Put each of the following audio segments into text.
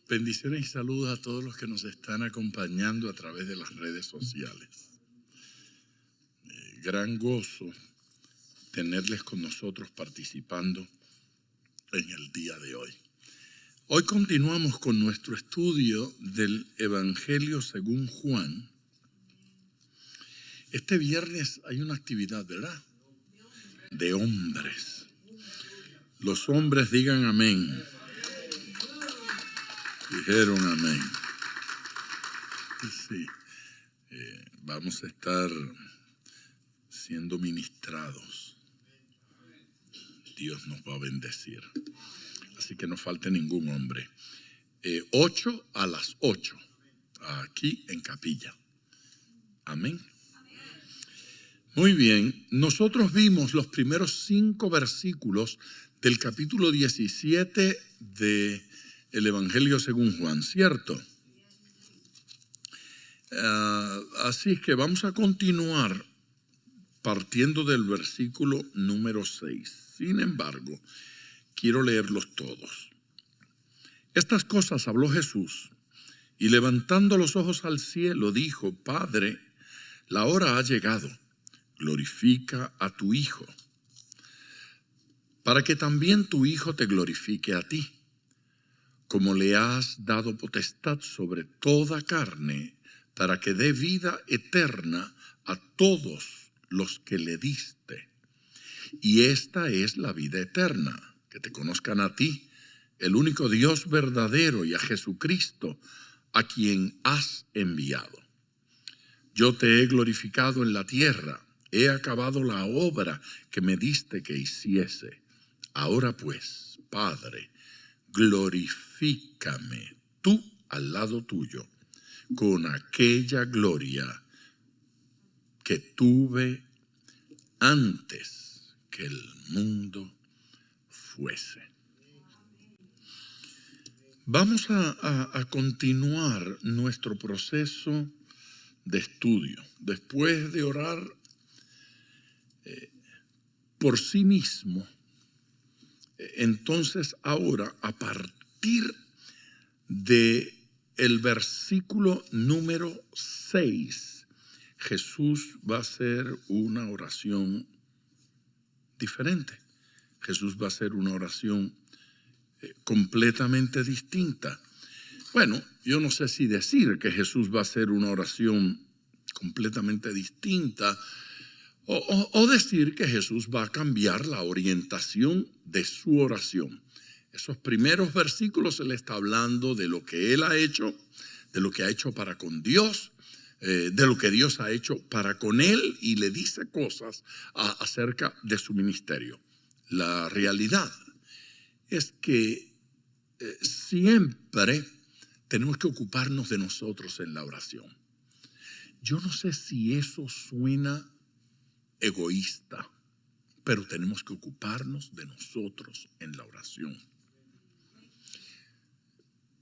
Bendiciones y saludos a todos los que nos están acompañando a través de las redes sociales. Gran gozo tenerles con nosotros participando en el día de hoy. Hoy continuamos con nuestro estudio del Evangelio según Juan. Este viernes hay una actividad, ¿verdad? De hombres. Los hombres digan amén. Dijeron amén. Sí, vamos a estar siendo ministrados. Dios nos va a bendecir. Así que no falte ningún hombre. 8 a las 8, aquí en Capilla. Amén. Muy bien, nosotros vimos los primeros 5 versículos del capítulo 17 de el Evangelio según Juan, ¿cierto? Así es que vamos a continuar partiendo del versículo número 6. Sin embargo, quiero leerlos todos. Estas cosas habló Jesús y levantando los ojos al cielo dijo: Padre, la hora ha llegado, glorifica a tu Hijo, para que también tu Hijo te glorifique a ti. Como le has dado potestad sobre toda carne, para que dé vida eterna a todos los que le diste. Y esta es la vida eterna, que te conozcan a ti, el único Dios verdadero, y a Jesucristo, a quien has enviado. Yo te he glorificado en la tierra, he acabado la obra que me diste que hiciese. Ahora pues, Padre, glorifícame tú al lado tuyo con aquella gloria que tuve antes que el mundo fuese. Vamos a continuar nuestro proceso de estudio. Después de orar por sí mismo, entonces ahora, a partir de el versículo número 6, Jesús va a hacer una oración diferente. Jesús va a hacer una oración completamente distinta. Bueno, yo no sé si decir que Jesús va a hacer una oración completamente distinta o decir que Jesús va a cambiar la orientación de su oración. Esos primeros versículos se le está hablando de lo que Él ha hecho, de lo que ha hecho para con Dios, de lo que Dios ha hecho para con Él, y le dice cosas acerca de su ministerio. La realidad es que siempre tenemos que ocuparnos de nosotros en la oración. Yo no sé si eso suena egoísta, pero tenemos que ocuparnos de nosotros en la oración.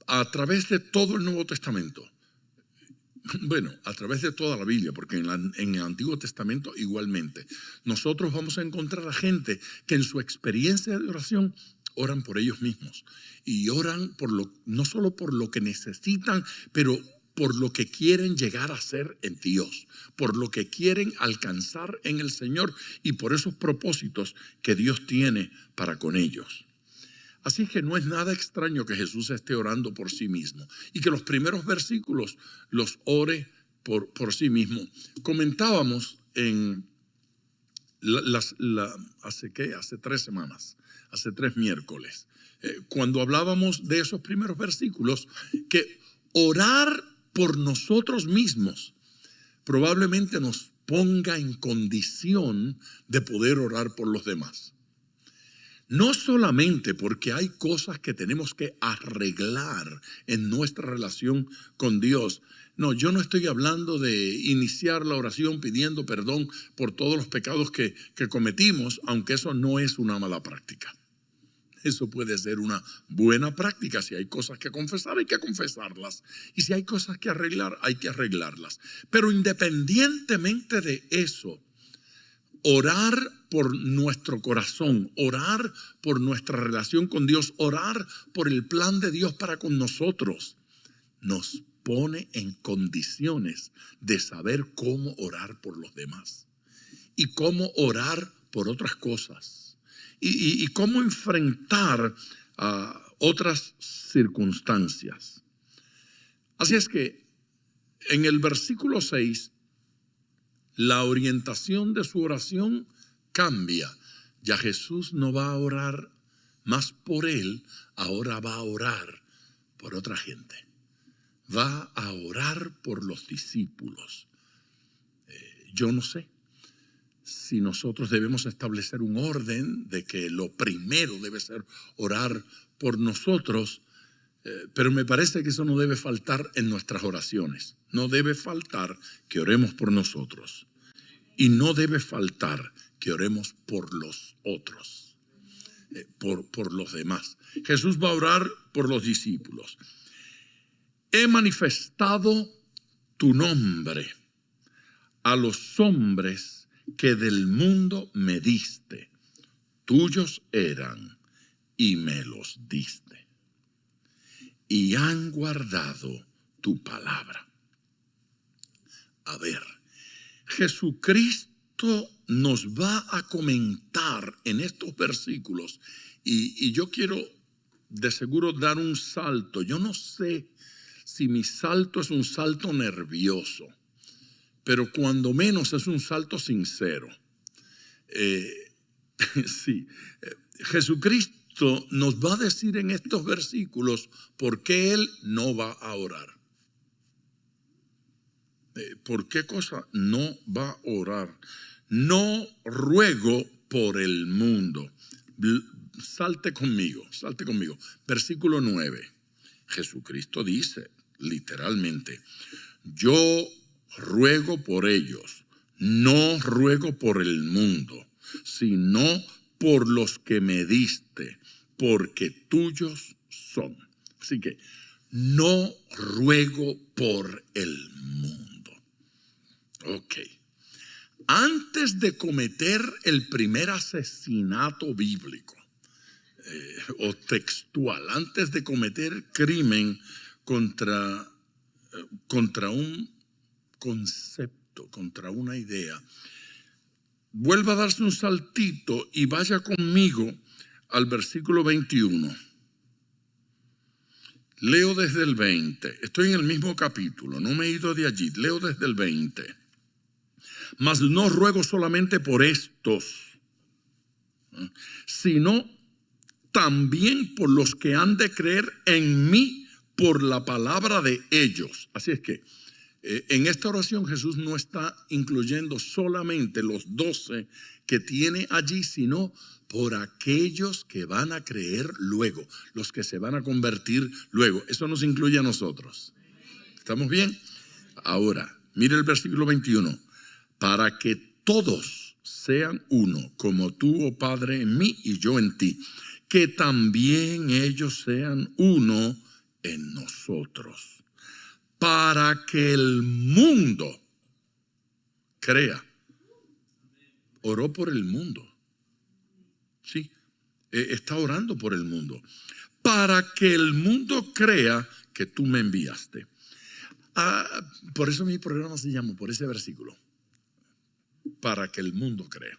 A través de todo el Nuevo Testamento, bueno, a través de toda la Biblia, porque en el Antiguo Testamento igualmente, nosotros vamos a encontrar a gente que en su experiencia de oración oran por ellos mismos y oran no solo por lo que necesitan, pero por lo que quieren llegar a ser en Dios, por lo que quieren alcanzar en el Señor y por esos propósitos que Dios tiene para con ellos. Así que no es nada extraño que Jesús esté orando por sí mismo y que los primeros versículos los ore por sí mismo. Comentábamos en hace 3 semanas, hace 3 miércoles, cuando hablábamos de esos primeros versículos, que orar por nosotros mismos probablemente nos ponga en condición de poder orar por los demás. No solamente porque hay cosas que tenemos que arreglar en nuestra relación con Dios. No, yo no estoy hablando de iniciar la oración pidiendo perdón por todos los pecados que cometimos, aunque eso no es una mala práctica. Eso puede ser una buena práctica. Si hay cosas que confesar, hay que confesarlas. Y si hay cosas que arreglar, hay que arreglarlas. Pero independientemente de eso, orar por nuestro corazón, orar por nuestra relación con Dios, orar por el plan de Dios para con nosotros, nos pone en condiciones de saber cómo orar por los demás y cómo orar por otras cosas y cómo enfrentar otras circunstancias. Así es que en el versículo 6, la orientación de su oración cambia. Ya Jesús no va a orar más por él, ahora va a orar por otra gente. Va a orar por los discípulos. Yo no sé si nosotros debemos establecer un orden de que lo primero debe ser orar por nosotros, pero me parece que eso no debe faltar en nuestras oraciones. No debe faltar que oremos por nosotros y no debe faltar que oremos por los otros, por los demás. Jesús va a orar por los discípulos. He manifestado tu nombre a los hombres que del mundo me diste. Tuyos eran y me los diste. Y han guardado tu palabra. A ver, Jesucristo nos va a comentar en estos versículos y yo quiero de seguro dar un salto. Yo no sé si mi salto es un salto nervioso, pero cuando menos es un salto sincero. Sí, Jesucristo nos va a decir en estos versículos por qué Él no va a orar. ¿Por qué cosa no va a orar? No ruego por el mundo. Salte conmigo. Versículo 9. Jesucristo dice literalmente: yo ruego por ellos, no ruego por el mundo, sino por los que me diste, porque tuyos son. Así que no ruego por el mundo. Ok. Antes de cometer el primer asesinato bíblico o textual, antes de cometer crimen contra un concepto, contra una idea, vuelva a darse un saltito y vaya conmigo al versículo 21. Leo desde el 20. Estoy en el mismo capítulo, no me he ido de allí. Leo desde el 20. Mas no ruego solamente por estos, sino también por los que han de creer en mí por la palabra de ellos. Así es que en esta oración Jesús no está incluyendo solamente los 12 que tiene allí, sino por aquellos que van a creer luego, los que se van a convertir luego. Eso nos incluye a nosotros. ¿Estamos bien? Ahora, mire el versículo 21. Para que todos sean uno, como tú, oh Padre, en mí y yo en ti, que también ellos sean uno en nosotros, para que el mundo crea. Oró por el mundo. Sí, está orando por el mundo. Para que el mundo crea que tú me enviaste. Por eso mi programa se llama, por ese versículo. Para que el mundo crea.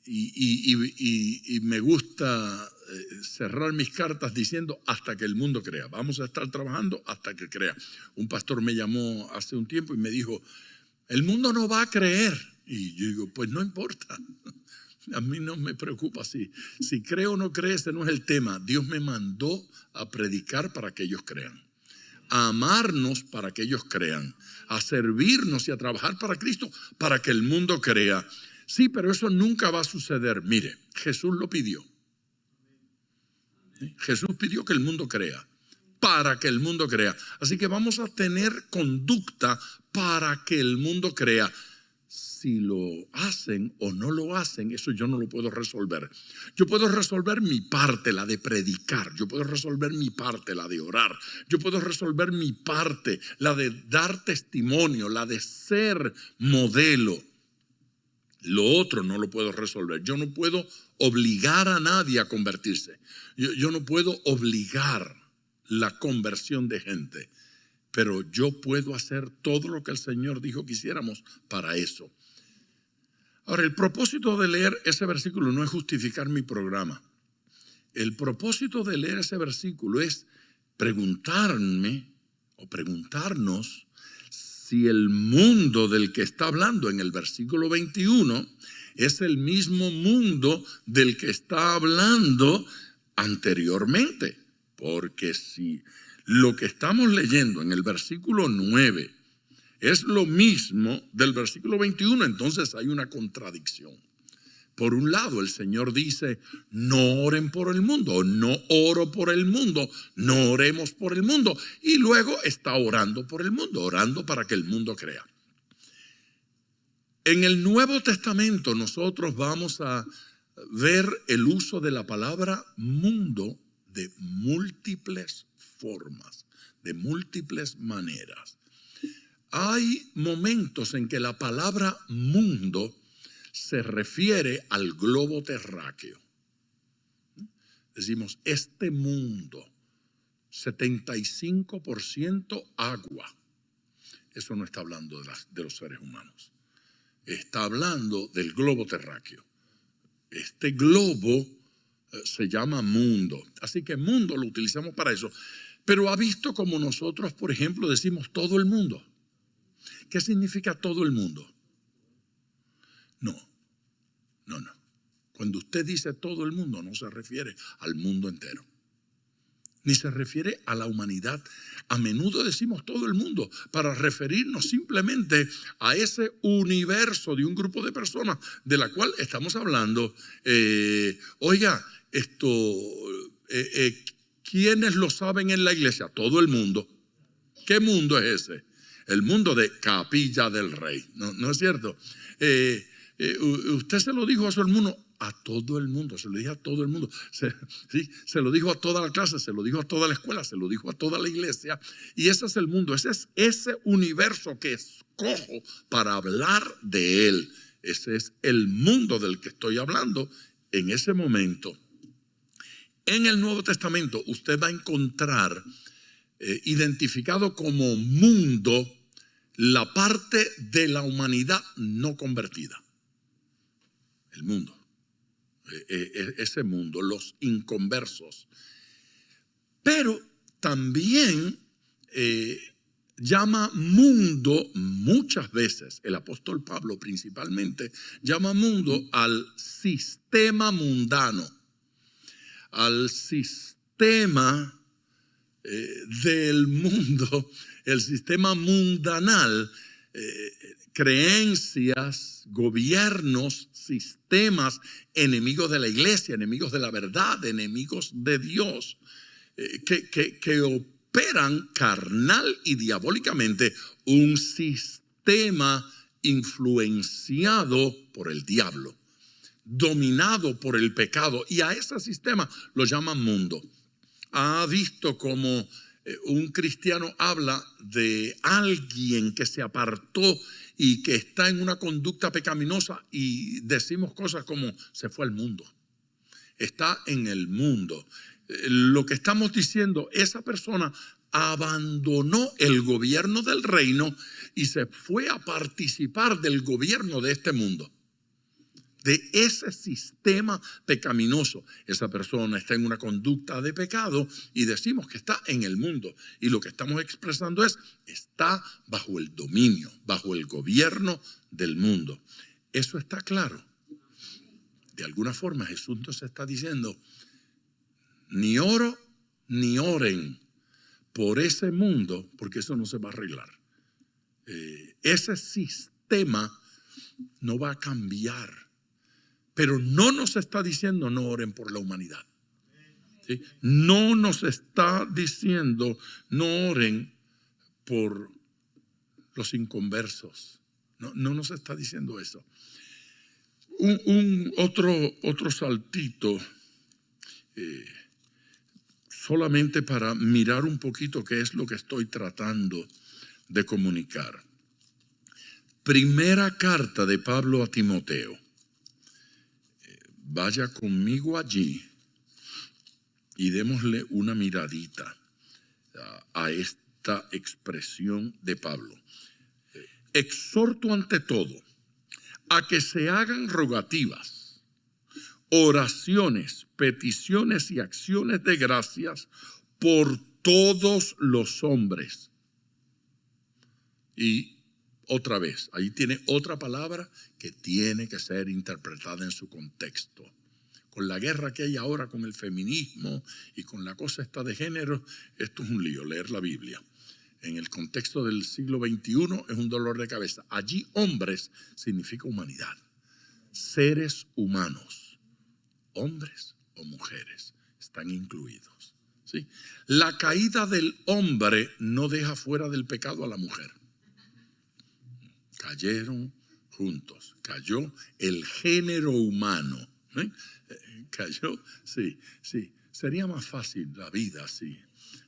Y me gusta cerrar mis cartas diciendo hasta que el mundo crea. Vamos a estar trabajando hasta que crea. Un pastor me llamó hace un tiempo y me dijo: el mundo no va a creer. Y yo digo: pues no importa. A mí no me preocupa si cree o no cree, ese no es el tema. Dios me mandó a predicar para que ellos crean, a amarnos para que ellos crean, a servirnos y a trabajar para Cristo para que el mundo crea. Sí, pero eso nunca va a suceder. Mire, Jesús lo pidió. Jesús pidió que el mundo crea, para que el mundo crea. Así que vamos a tener conducta para que el mundo crea. Si lo hacen o no lo hacen, eso yo no lo puedo resolver. Yo puedo resolver mi parte, la de predicar. Yo puedo resolver mi parte, la de orar. Yo puedo resolver mi parte, la de dar testimonio, la de ser modelo. Lo otro no lo puedo resolver. Yo no puedo obligar a nadie a convertirse. Yo no puedo obligar la conversión de gente, pero yo puedo hacer todo lo que el Señor dijo que hiciéramos para eso. Ahora, el propósito de leer ese versículo no es justificar mi programa. El propósito de leer ese versículo es preguntarme o preguntarnos si el mundo del que está hablando en el versículo 21 es el mismo mundo del que está hablando anteriormente. Porque si lo que estamos leyendo en el versículo 9 es lo mismo del versículo 21, entonces hay una contradicción. Por un lado, el Señor dice, no oren por el mundo, no oro por el mundo, no oremos por el mundo. Y luego está orando por el mundo, orando para que el mundo crea. En el Nuevo Testamento nosotros vamos a ver el uso de la palabra mundo de múltiples formas, de múltiples maneras. Hay momentos en que la palabra mundo se refiere al globo terráqueo. Decimos, este mundo, 75% agua. Eso no está hablando de los seres humanos. Está hablando del globo terráqueo. Este globo se llama mundo. Así que mundo lo utilizamos para eso. Pero ha visto como nosotros, por ejemplo, decimos todo el mundo. ¿Qué significa todo el mundo? No. Cuando usted dice todo el mundo, no se refiere al mundo entero, ni se refiere a la humanidad. A menudo decimos todo el mundo para referirnos simplemente a ese universo de un grupo de personas de la cual estamos hablando. Oiga, ¿quiénes lo saben en la iglesia? Todo el mundo. ¿Qué mundo es ese? El mundo de Capilla del Rey. ¿No es cierto? Usted se lo dijo a su hermano, a todo el mundo, se lo dije a todo el mundo, se lo dijo a toda la clase, se lo dijo a toda la escuela, se lo dijo a toda la iglesia. Y ese es el mundo, ese es ese universo que escojo para hablar de él. Ese es el mundo del que estoy hablando en ese momento. En el Nuevo Testamento usted va a encontrar identificado como mundo la parte de la humanidad no convertida. El mundo, ese mundo, los inconversos. Pero también llama mundo muchas veces, el apóstol Pablo principalmente, llama mundo al sistema mundano, al sistema del mundo, el sistema mundanal, creencias, gobiernos, sistemas, enemigos de la iglesia, enemigos de la verdad, enemigos de Dios, que operan carnal y diabólicamente un sistema influenciado por el diablo, dominado por el pecado, y a ese sistema lo llaman mundo. Ha visto como un cristiano habla de alguien que se apartó y que está en una conducta pecaminosa y decimos cosas como se fue al mundo, está en el mundo. Lo que estamos diciendo, esa persona abandonó el gobierno del reino y se fue a participar del gobierno de este mundo, de ese sistema pecaminoso. Esa persona está en una conducta de pecado y decimos que está en el mundo. Y lo que estamos expresando es, está bajo el dominio, bajo el gobierno del mundo. Eso está claro. De alguna forma Jesús nos está diciendo, ni oro ni oren por ese mundo, porque eso no se va a arreglar. Ese sistema no va a cambiar. Pero no nos está diciendo no oren por la humanidad. ¿Sí? No nos está diciendo no oren por los inconversos. No nos está diciendo eso. Otro saltito, solamente para mirar un poquito qué es lo que estoy tratando de comunicar. Primera carta de Pablo a Timoteo. Vaya conmigo allí y démosle una miradita a esta expresión de Pablo. Exhorto ante todo a que se hagan rogativas, oraciones, peticiones y acciones de gracias por todos los hombres. Y otra vez, ahí tiene otra palabra que tiene que ser interpretada en su contexto. Con la guerra que hay ahora con el feminismo y con la cosa esta de género, esto es un lío, leer la Biblia. En el contexto del siglo XXI es un dolor de cabeza. Allí hombres significa humanidad, seres humanos, hombres o mujeres, están incluidos. ¿Sí? La caída del hombre no deja fuera del pecado a la mujer. Cayeron juntos, cayó el género humano. Cayó, sí. Sería más fácil la vida si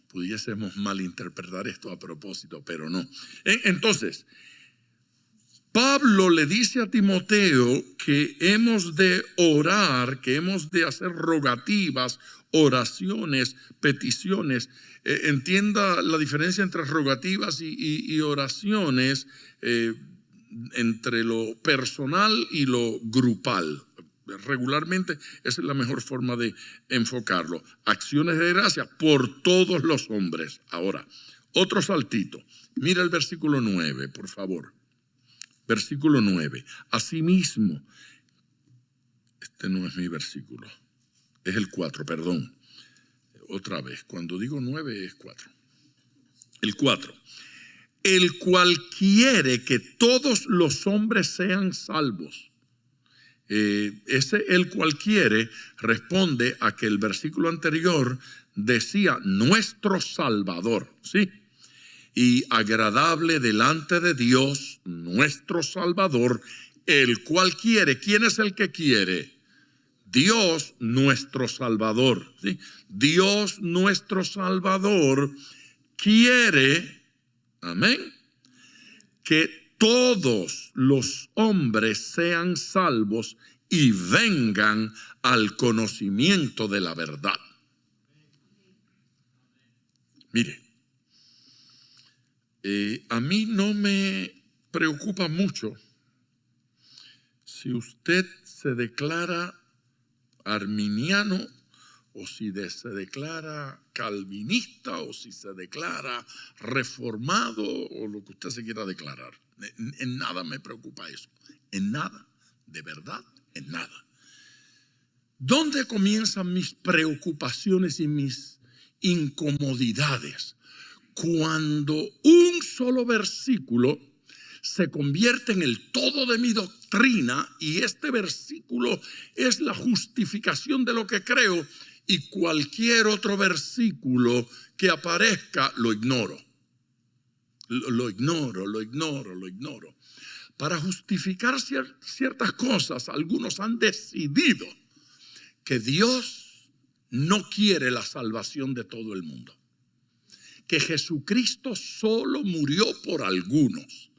pudiésemos malinterpretar esto a propósito, pero no. Entonces, Pablo le dice a Timoteo que hemos de orar, que hemos de hacer rogativas, oraciones, peticiones. Entienda la diferencia entre rogativas y oraciones, entre lo personal y lo grupal. Regularmente esa es la mejor forma de enfocarlo. Acciones de gracia por todos los hombres. Ahora, otro saltito. Mira el versículo 9, por favor. Versículo 9. Asimismo, este no es mi versículo, es el 4, perdón. Otra vez, cuando digo 9 es 4. El 4. El cual quiere que todos los hombres sean salvos. Ese el cual quiere responde a que el versículo anterior decía nuestro Salvador, ¿sí? Y agradable delante de Dios, nuestro Salvador, el cual quiere. ¿Quién es el que quiere? Dios, nuestro Salvador, ¿sí? Dios, nuestro Salvador, quiere, amén, que todos los hombres sean salvos y vengan al conocimiento de la verdad. Mire, a mí no me preocupa mucho si usted se declara arminiano o si se declara calvinista o si se declara reformado o lo que usted se quiera declarar. En nada me preocupa eso, en nada, de verdad, en nada. ¿Dónde comienzan mis preocupaciones y mis incomodidades? Cuando un solo versículo se convierte en el todo de mi doctrina y este versículo es la justificación de lo que creo y cualquier otro versículo que aparezca lo ignoro. Lo ignoro. Para justificar ciertas cosas, algunos han decidido que Dios no quiere la salvación de todo el mundo. Que Jesucristo solo murió por algunos.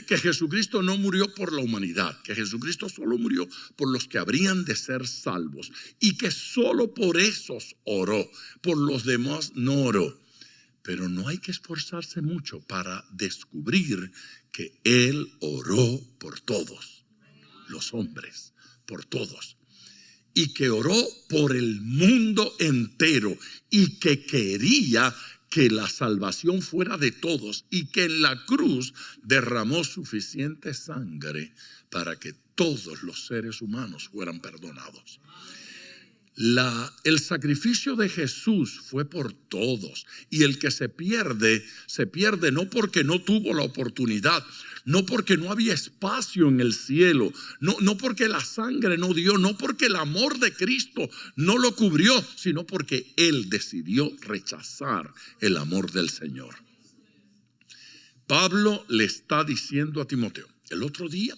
Que Jesucristo no murió por la humanidad. Que Jesucristo solo murió por los que habrían de ser salvos. Y que solo por esos oró. Por los demás no oró. Pero no hay que esforzarse mucho para descubrir que Él oró por todos, los hombres, por todos. Y que oró por el mundo entero y que quería que la salvación fuera de todos y que en la cruz derramó suficiente sangre para que todos los seres humanos fueran perdonados. El sacrificio de Jesús fue por todos y el que se pierde no porque no tuvo la oportunidad, no porque no había espacio en el cielo, no porque la sangre no dio, no porque el amor de Cristo no lo cubrió, sino porque Él decidió rechazar el amor del Señor. Pablo le está diciendo a Timoteo, el otro día,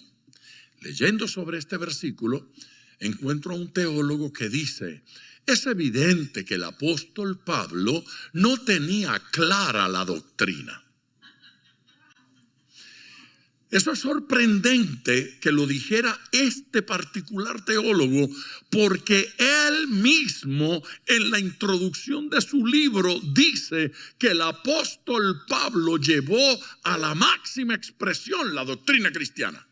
leyendo sobre este versículo, encuentro a un teólogo que dice, es evidente que el apóstol Pablo no tenía clara la doctrina. Eso es sorprendente que lo dijera este particular teólogo, porque él mismo en la introducción de su libro dice que el apóstol Pablo llevó a la máxima expresión la doctrina cristiana.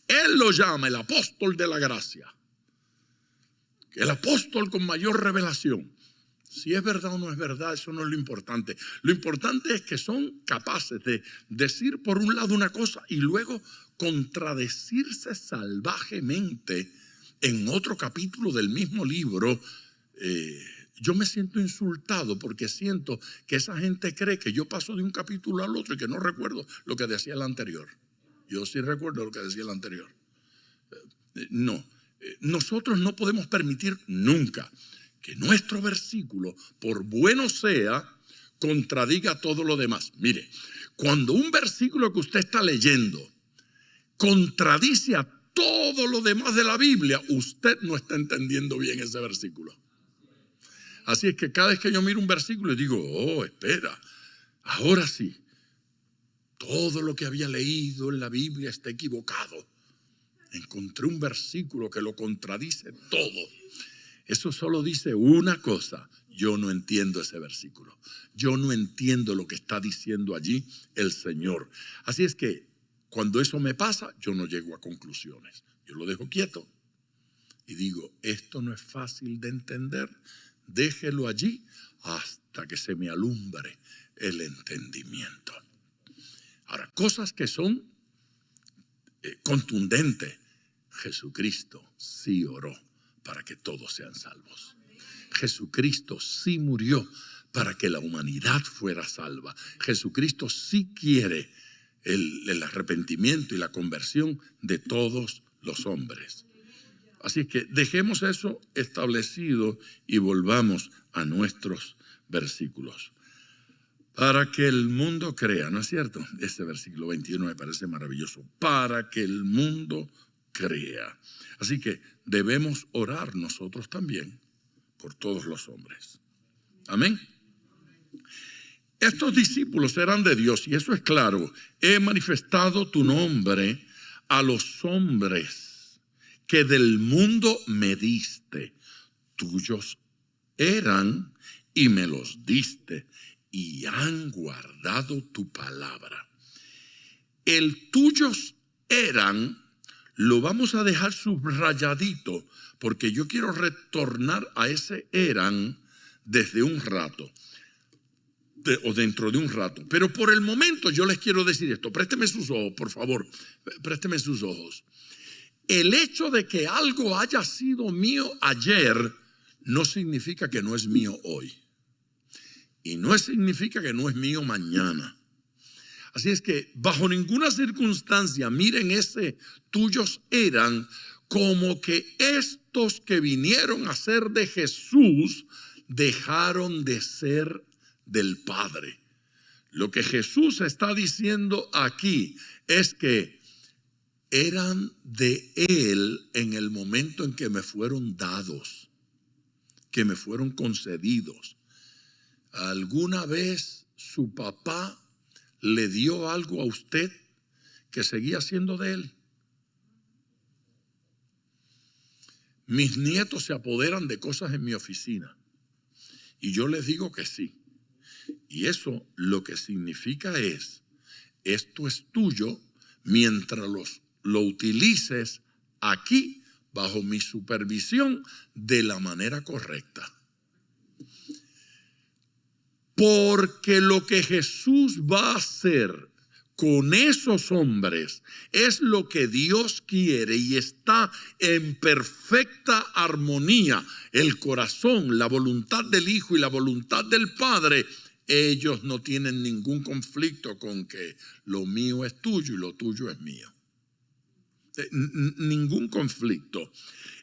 Él lo llama el apóstol de la gracia, el apóstol con mayor revelación. Si es verdad o no es verdad, eso no es lo importante. Lo importante es que son capaces de decir por un lado una cosa y luego contradecirse salvajemente en otro capítulo del mismo libro. Yo me siento insultado porque siento que esa gente cree que yo paso de un capítulo al otro y que no recuerdo lo que decía el anterior. Yo sí recuerdo lo que decía el anterior. No, nosotros no podemos permitir nunca que nuestro versículo, por bueno sea, contradiga todo lo demás. Mire, cuando un versículo que usted está leyendo contradice a todo lo demás de la Biblia, usted no está entendiendo bien ese versículo. Así es que cada vez que yo miro un versículo digo, oh, espera, ahora sí, todo lo que había leído en la Biblia está equivocado. Encontré un versículo que lo contradice todo. Eso solo dice una cosa: yo no entiendo ese versículo. Yo no entiendo lo que está diciendo allí el Señor. Así es que cuando eso me pasa, yo no llego a conclusiones. Yo lo dejo quieto y digo, esto no es fácil de entender. Déjelo allí hasta que se me alumbre el entendimiento. Ahora, cosas que son contundentes. Jesucristo sí oró para que todos sean salvos. Jesucristo sí murió para que la humanidad fuera salva. Jesucristo sí quiere el arrepentimiento y la conversión de todos los hombres. Así que dejemos eso establecido y volvamos a nuestros versículos. Para que el mundo crea, ¿no es cierto? Este versículo 21 me parece maravilloso. Para que el mundo crea. Así que debemos orar nosotros también por todos los hombres. Amén. Estos discípulos eran de Dios y eso es claro. He manifestado tu nombre a los hombres que del mundo me diste. Tuyos eran y me los diste y han guardado tu palabra. El tuyos eran lo vamos a dejar subrayadito porque yo quiero retornar a ese eran desde un rato o dentro de un rato. Pero por el momento yo les quiero decir esto. Présteme sus ojos, por favor. Présteme sus ojos. El hecho de que algo haya sido mío ayer no significa que no es mío hoy. Y no significa que no es mío mañana. Así es que bajo ninguna circunstancia miren ese tuyos eran como que estos que vinieron a ser de Jesús dejaron de ser del Padre. Lo que Jesús está diciendo aquí es que eran de Él en el momento en que me fueron dados, que me fueron concedidos. ¿Alguna vez su papá le dio algo a usted que seguía siendo de él? Mis nietos se apoderan de cosas en mi oficina y yo les digo que sí. Y eso lo que significa es, esto es tuyo mientras lo utilices aquí bajo mi supervisión de la manera correcta. Porque lo que Jesús va a hacer con esos hombres es lo que Dios quiere y está en perfecta armonía. El corazón, la voluntad del Hijo y la voluntad del Padre, ellos no tienen ningún conflicto con que lo mío es tuyo y lo tuyo es mío. Ningún conflicto.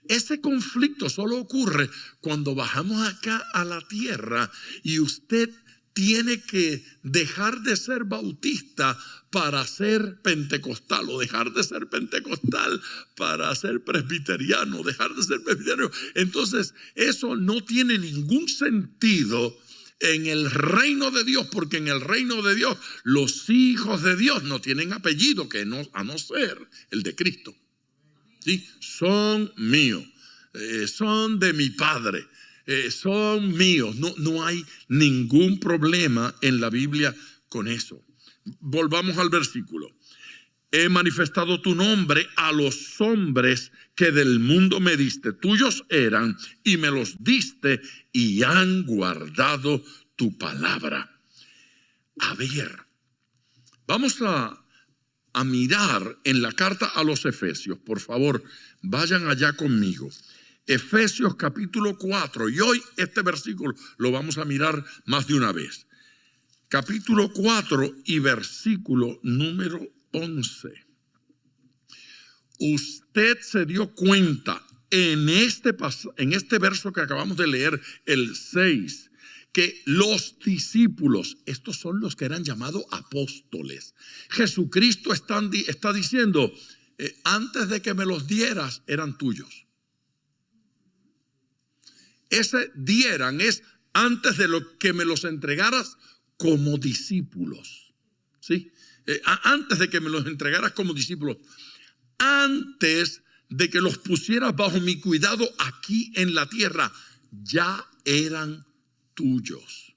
Ese conflicto solo ocurre cuando bajamos acá a la tierra y usted tiene que dejar de ser bautista para ser pentecostal, o dejar de ser pentecostal para ser presbiteriano, dejar de ser presbiteriano. Entonces, eso no tiene ningún sentido en el reino de Dios, porque en el reino de Dios los hijos de Dios no tienen apellido a no ser el de Cristo. ¿Sí? Son míos, son de mi Padre, son míos. No hay ningún problema en la Biblia con eso. Volvamos al versículo. He manifestado tu nombre a los hombres que del mundo me diste. Tuyos eran y me los diste y han guardado tu palabra. A ver, vamos a mirar en la carta a los Efesios. Por favor, vayan allá conmigo. Efesios capítulo 4. Y hoy este versículo lo vamos a mirar más de una vez. Capítulo 4 y versículo número 11. Usted se dio cuenta en este verso que acabamos de leer, el 6, que los discípulos, estos son los que eran llamados apóstoles. Jesucristo está diciendo, antes de que me los dieras, eran tuyos. Ese dieran es antes de lo que me los entregaras como discípulos. ¿Sí? Antes de que me los entregaras como discípulos, antes de que los pusieras bajo mi cuidado aquí en la tierra, ya eran tuyos.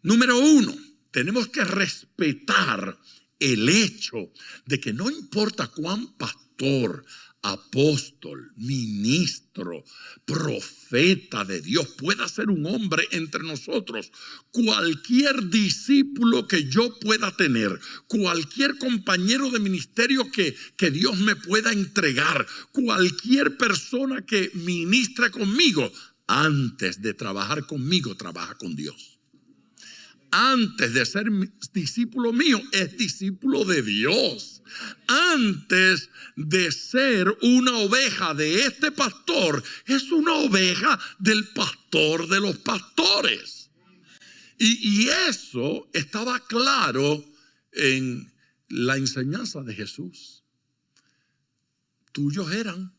Número 1, tenemos que respetar el hecho de que no importa cuán pastor, apóstol, ministro, profeta de Dios pueda ser un hombre entre nosotros, cualquier discípulo que yo pueda tener, cualquier compañero de ministerio que Dios me pueda entregar, cualquier persona que ministre conmigo, antes de trabajar conmigo, trabaja con Dios. Antes de ser discípulo mío, es discípulo de Dios. Antes de ser una oveja de este pastor, es una oveja del pastor de los pastores. Y eso estaba claro en la enseñanza de Jesús. Tuyos eran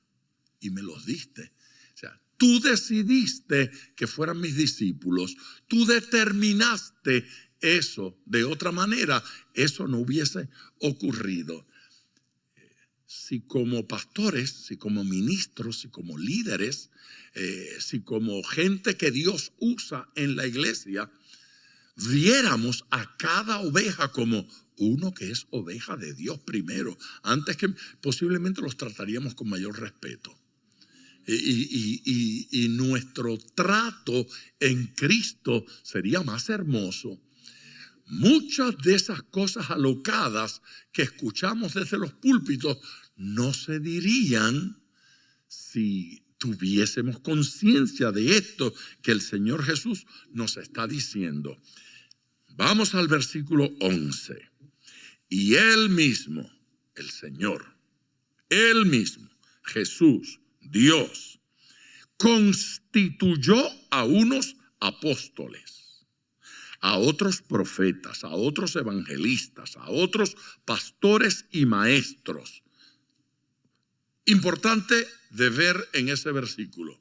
y me los diste. Tú decidiste que fueran mis discípulos. Tú determinaste eso. De otra manera, eso no hubiese ocurrido. Si como pastores, si como ministros, si como líderes, si como gente que Dios usa en la iglesia, viéramos a cada oveja como uno que es oveja de Dios primero, antes que posiblemente los trataríamos con mayor respeto. Y nuestro trato en Cristo sería más hermoso. Muchas de esas cosas alocadas que escuchamos desde los púlpitos no se dirían si tuviésemos conciencia de esto que el Señor Jesús nos está diciendo. Vamos al versículo 11. Y Él mismo, el Señor, Él mismo, Jesús, Dios, constituyó a unos apóstoles, a otros profetas, a otros evangelistas, a otros pastores y maestros. Importante de ver en ese versículo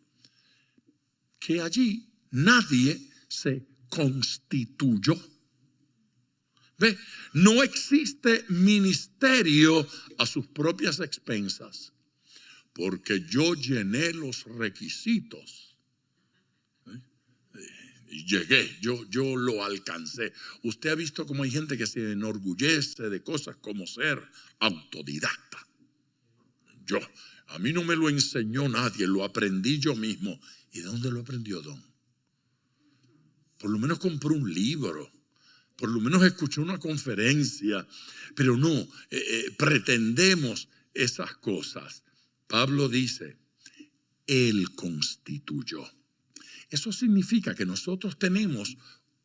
que allí nadie se constituyó. ¿Ve? No existe ministerio a sus propias expensas. Porque yo llené los requisitos. Y llegué, yo lo alcancé. Usted ha visto cómo hay gente que se enorgullece de cosas como ser autodidacta. A mí no me lo enseñó nadie, lo aprendí yo mismo. ¿Y de dónde lo aprendió, don? Por lo menos compró un libro. Por lo menos escuchó una conferencia. Pero no, pretendemos esas cosas. Pablo dice, Él constituyó. Eso significa que nosotros tenemos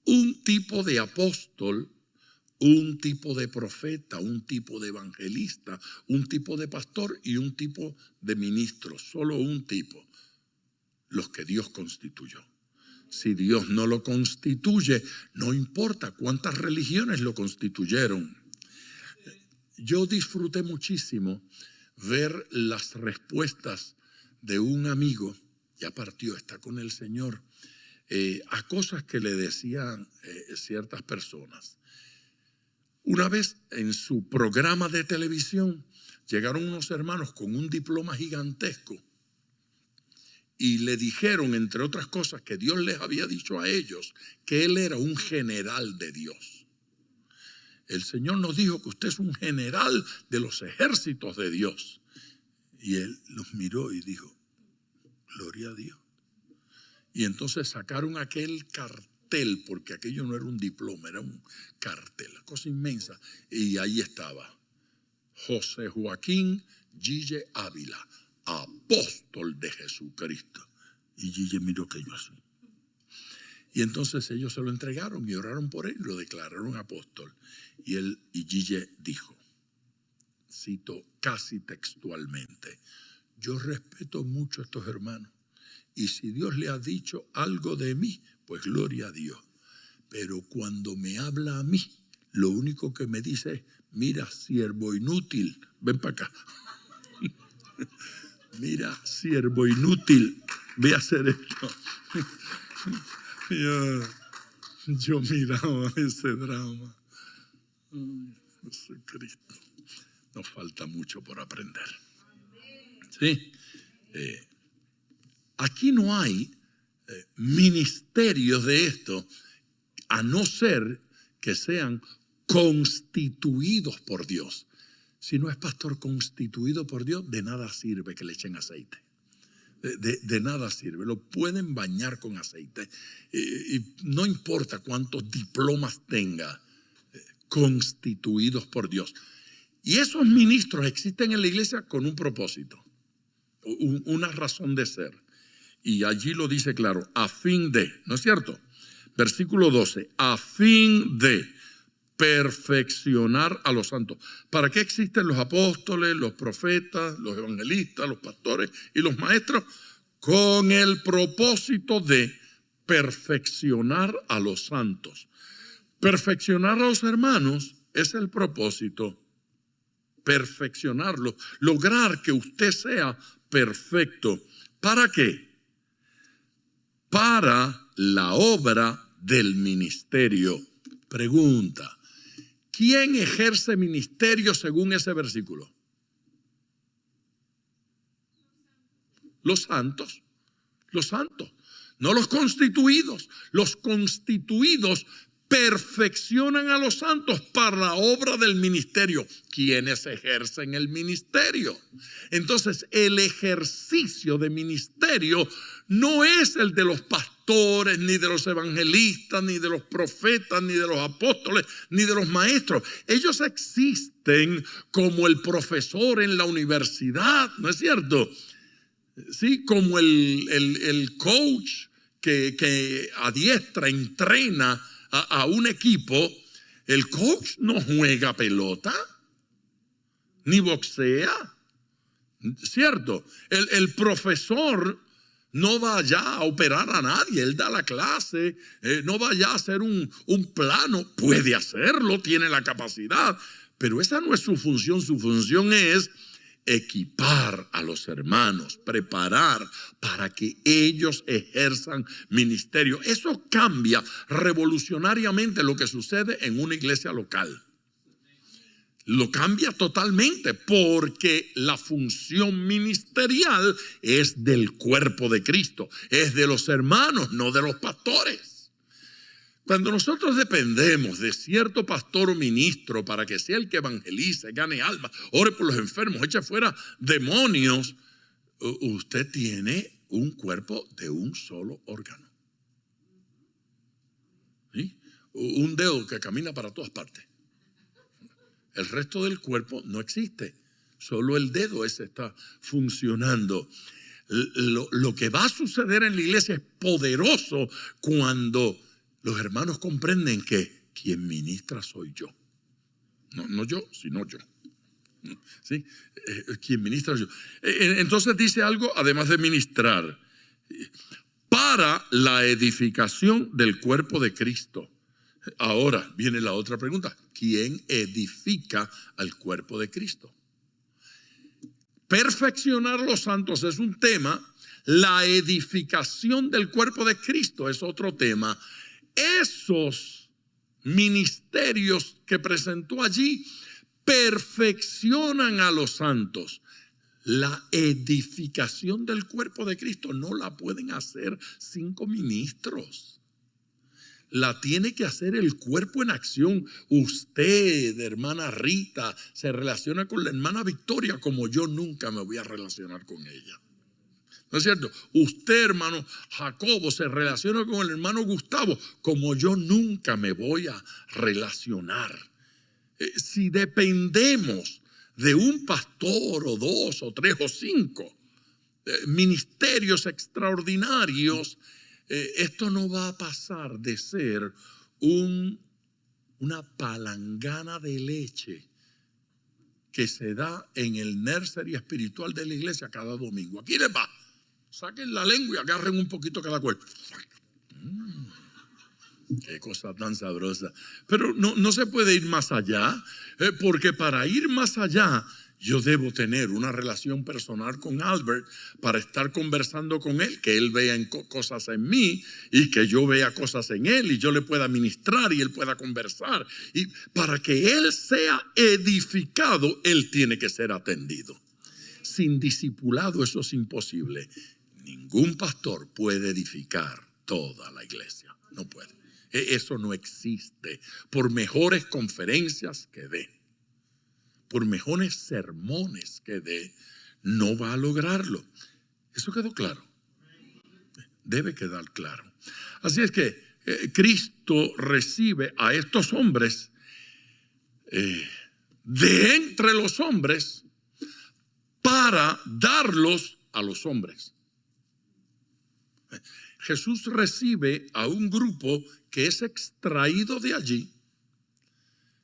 un tipo de apóstol, un tipo de profeta, un tipo de evangelista, un tipo de pastor y un tipo de ministro. Solo un tipo, los que Dios constituyó. Si Dios no lo constituye, no importa cuántas religiones lo constituyeron. Yo disfruté muchísimo ver las respuestas de un amigo, ya partió, está con el Señor, a cosas que le decían ciertas personas. Una vez en su programa de televisión llegaron unos hermanos con un diploma gigantesco y le dijeron, entre otras cosas, que Dios les había dicho a ellos que él era un general de Dios. El Señor nos dijo que usted es un general de los ejércitos de Dios. Y él los miró y dijo, gloria a Dios. Y entonces sacaron aquel cartel, porque aquello no era un diploma, era un cartel, cosa inmensa. Y ahí estaba, José Joaquín Gille Ávila, apóstol de Jesucristo. Y Gille miró aquello así. Y entonces ellos se lo entregaron y oraron por él, lo declararon apóstol. Y Gille dijo, cito casi textualmente, yo respeto mucho a estos hermanos y si Dios le ha dicho algo de mí, pues gloria a Dios. Pero cuando me habla a mí, lo único que me dice es, mira, siervo inútil, ven para acá. Mira, siervo inútil, ve a hacer esto. Yo miraba ese drama. Jesucristo. Nos falta mucho por aprender. ¿Sí? Aquí no hay ministerios de esto, a no ser que sean constituidos por Dios. Si no es pastor constituido por Dios, de nada sirve que le echen aceite. De nada sirve. Lo pueden bañar con aceite. Y no importa cuántos diplomas tenga, constituidos por Dios. Y esos ministros existen en la iglesia con un propósito, una razón de ser. Y allí lo dice claro, a fin de, ¿no es cierto? Versículo 12, a fin de perfeccionar a los santos. ¿Para qué existen los apóstoles, los profetas, los evangelistas, los pastores y los maestros? Con el propósito de perfeccionar a los santos. Perfeccionar a los hermanos es el propósito. Perfeccionarlo, lograr que usted sea perfecto. ¿Para qué? Para la obra del ministerio. Pregunta, ¿quién ejerce ministerio según ese versículo? Los santos, no los constituidos. Los constituidos perfeccionan a los santos para la obra del ministerio. ¿Quiénes ejercen el ministerio? Entonces, el ejercicio de ministerio no es el de los pastores, ni de los evangelistas, ni de los profetas, ni de los apóstoles, ni de los maestros. Ellos existen como el profesor en la universidad, ¿no es cierto? Sí, como el coach que adiestra, entrena a un equipo. El coach no juega pelota, ni boxea, ¿cierto? El profesor no va allá a operar a nadie, él da la clase, no va allá a hacer un plano, puede hacerlo, tiene la capacidad, pero esa no es su función es equipar a los hermanos, preparar para que ellos ejerzan ministerio. Eso cambia revolucionariamente lo que sucede en una iglesia local. Lo cambia totalmente porque la función ministerial es del cuerpo de Cristo, es de los hermanos, no de los pastores. Cuando nosotros dependemos de cierto pastor o ministro para que sea el que evangelice, gane almas, ore por los enfermos, eche fuera demonios, usted tiene un cuerpo de un solo órgano. ¿Sí? Un dedo que camina para todas partes. El resto del cuerpo no existe. Solo el dedo ese está funcionando. Lo que va a suceder en la iglesia es poderoso cuando los hermanos comprenden que quien ministra soy yo. No yo, sino yo. ¿Sí? Quien ministra soy yo. Entonces dice algo además de ministrar. Para la edificación del cuerpo de Cristo. Ahora viene la otra pregunta. ¿Quién edifica al cuerpo de Cristo? Perfeccionar a los santos es un tema. La edificación del cuerpo de Cristo es otro tema. Esos ministerios que presentó allí perfeccionan a los santos. La edificación del cuerpo de Cristo no la pueden hacer 5 ministros. La tiene que hacer el cuerpo en acción. Usted, hermana Rita, se relaciona con la hermana Victoria como yo nunca me voy a relacionar con ella. ¿No es cierto? Usted, hermano Jacobo, se relaciona con el hermano Gustavo como yo nunca me voy a relacionar. Si dependemos de un pastor o 2 o 3 o 5 ministerios extraordinarios, esto no va a pasar de ser una palangana de leche que se da en el nursery espiritual de la iglesia cada domingo. Aquí les va. Saquen la lengua y agarren un poquito cada cuerpo. Qué cosa tan sabrosa. Pero no se puede ir más allá, porque para ir más allá yo debo tener una relación personal con Albert para estar conversando con él, que él vea cosas en mí y que yo vea cosas en él y yo le pueda ministrar y él pueda conversar. Y para que él sea edificado, él tiene que ser atendido. Sin discipulado eso es imposible. Ningún pastor puede edificar toda la iglesia. No puede. Eso no existe. Por mejores conferencias que dé, por mejores sermones que dé, no va a lograrlo. ¿Eso quedó claro? Debe quedar claro. Así es que Cristo recibe a estos hombres de entre los hombres para darlos a los hombres. Jesús recibe a un grupo que es extraído de allí.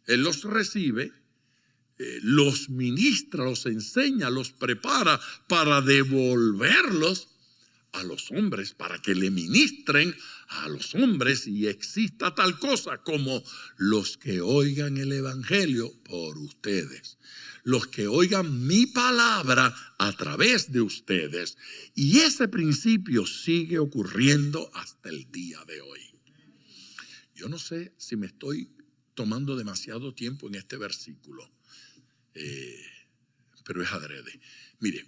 Él los recibe, los ministra, los enseña, los prepara para devolverlos a los hombres, para que le ministren a los hombres y exista tal cosa como los que oigan el evangelio por ustedes, los que oigan mi palabra a través de ustedes. Y ese principio sigue ocurriendo hasta el día de hoy. Yo no sé si me estoy tomando demasiado tiempo en este versículo, pero es adrede. Mire,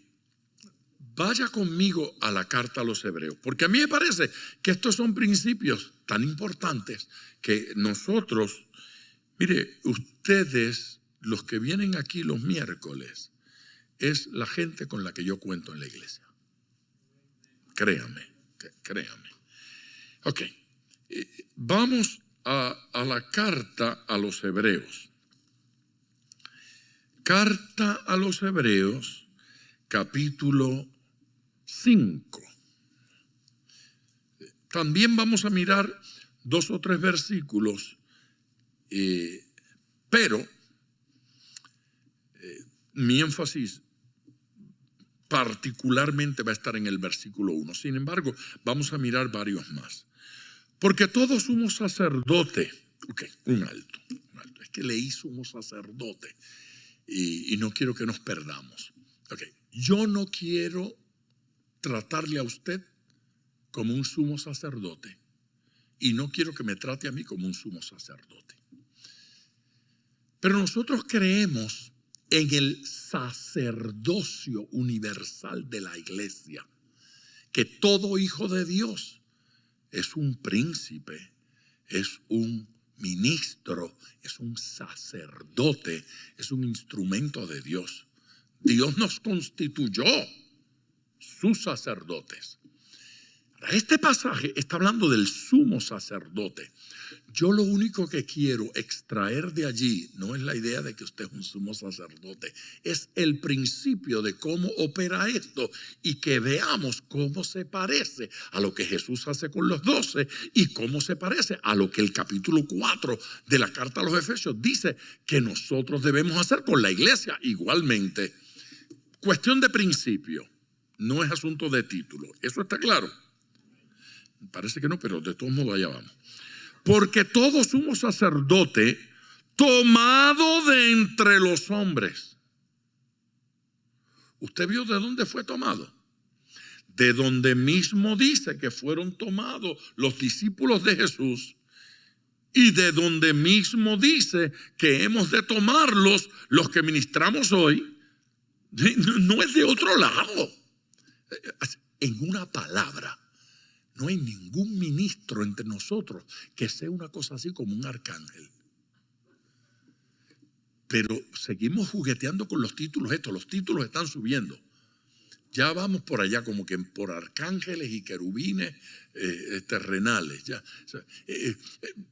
vaya conmigo a la carta a los hebreos, porque a mí me parece que estos son principios tan importantes que nosotros, mire, ustedes, los que vienen aquí los miércoles, es la gente con la que yo cuento en la iglesia. Créame. Ok, vamos a la carta a los hebreos. Carta a los hebreos, capítulo 5. También vamos a mirar 2 o 3 versículos, pero mi énfasis particularmente va a estar en el versículo 1. Sin embargo, vamos a mirar varios más. Porque todo sumo sacerdote, un alto. Es que leí sumo sacerdote y no quiero que nos perdamos. Yo no quiero tratarle a usted como un sumo sacerdote y no quiero que me trate a mí como un sumo sacerdote. Pero nosotros creemos en el sacerdocio universal de la iglesia, que todo hijo de Dios es un príncipe, es un ministro, es un sacerdote, es un instrumento de Dios. Dios nos constituyó sus sacerdotes. Este pasaje está hablando del sumo sacerdote. Yo lo único que quiero extraer de allí no es la idea de que usted es un sumo sacerdote, es el principio de cómo opera esto y que veamos cómo se parece a lo que Jesús hace con los 12 y cómo se parece a lo que el capítulo 4 de la carta a los Efesios dice que nosotros debemos hacer con la iglesia igualmente. Cuestión de principio, no es asunto de título. ¿Eso está claro? Parece que no, pero de todos modos allá vamos. Porque todo sumo sacerdote tomado de entre los hombres. ¿Usted vio de dónde fue tomado? de donde mismo dice que fueron tomados los discípulos de Jesús y de donde mismo dice que hemos de tomarlos los que ministramos hoy, no es de otro lado. En una palabra, no hay ningún ministro entre nosotros que sea una cosa así como un arcángel. Pero seguimos jugueteando con los títulos estos. Los títulos están subiendo. Ya vamos por allá como que por arcángeles y querubines terrenales. Ya.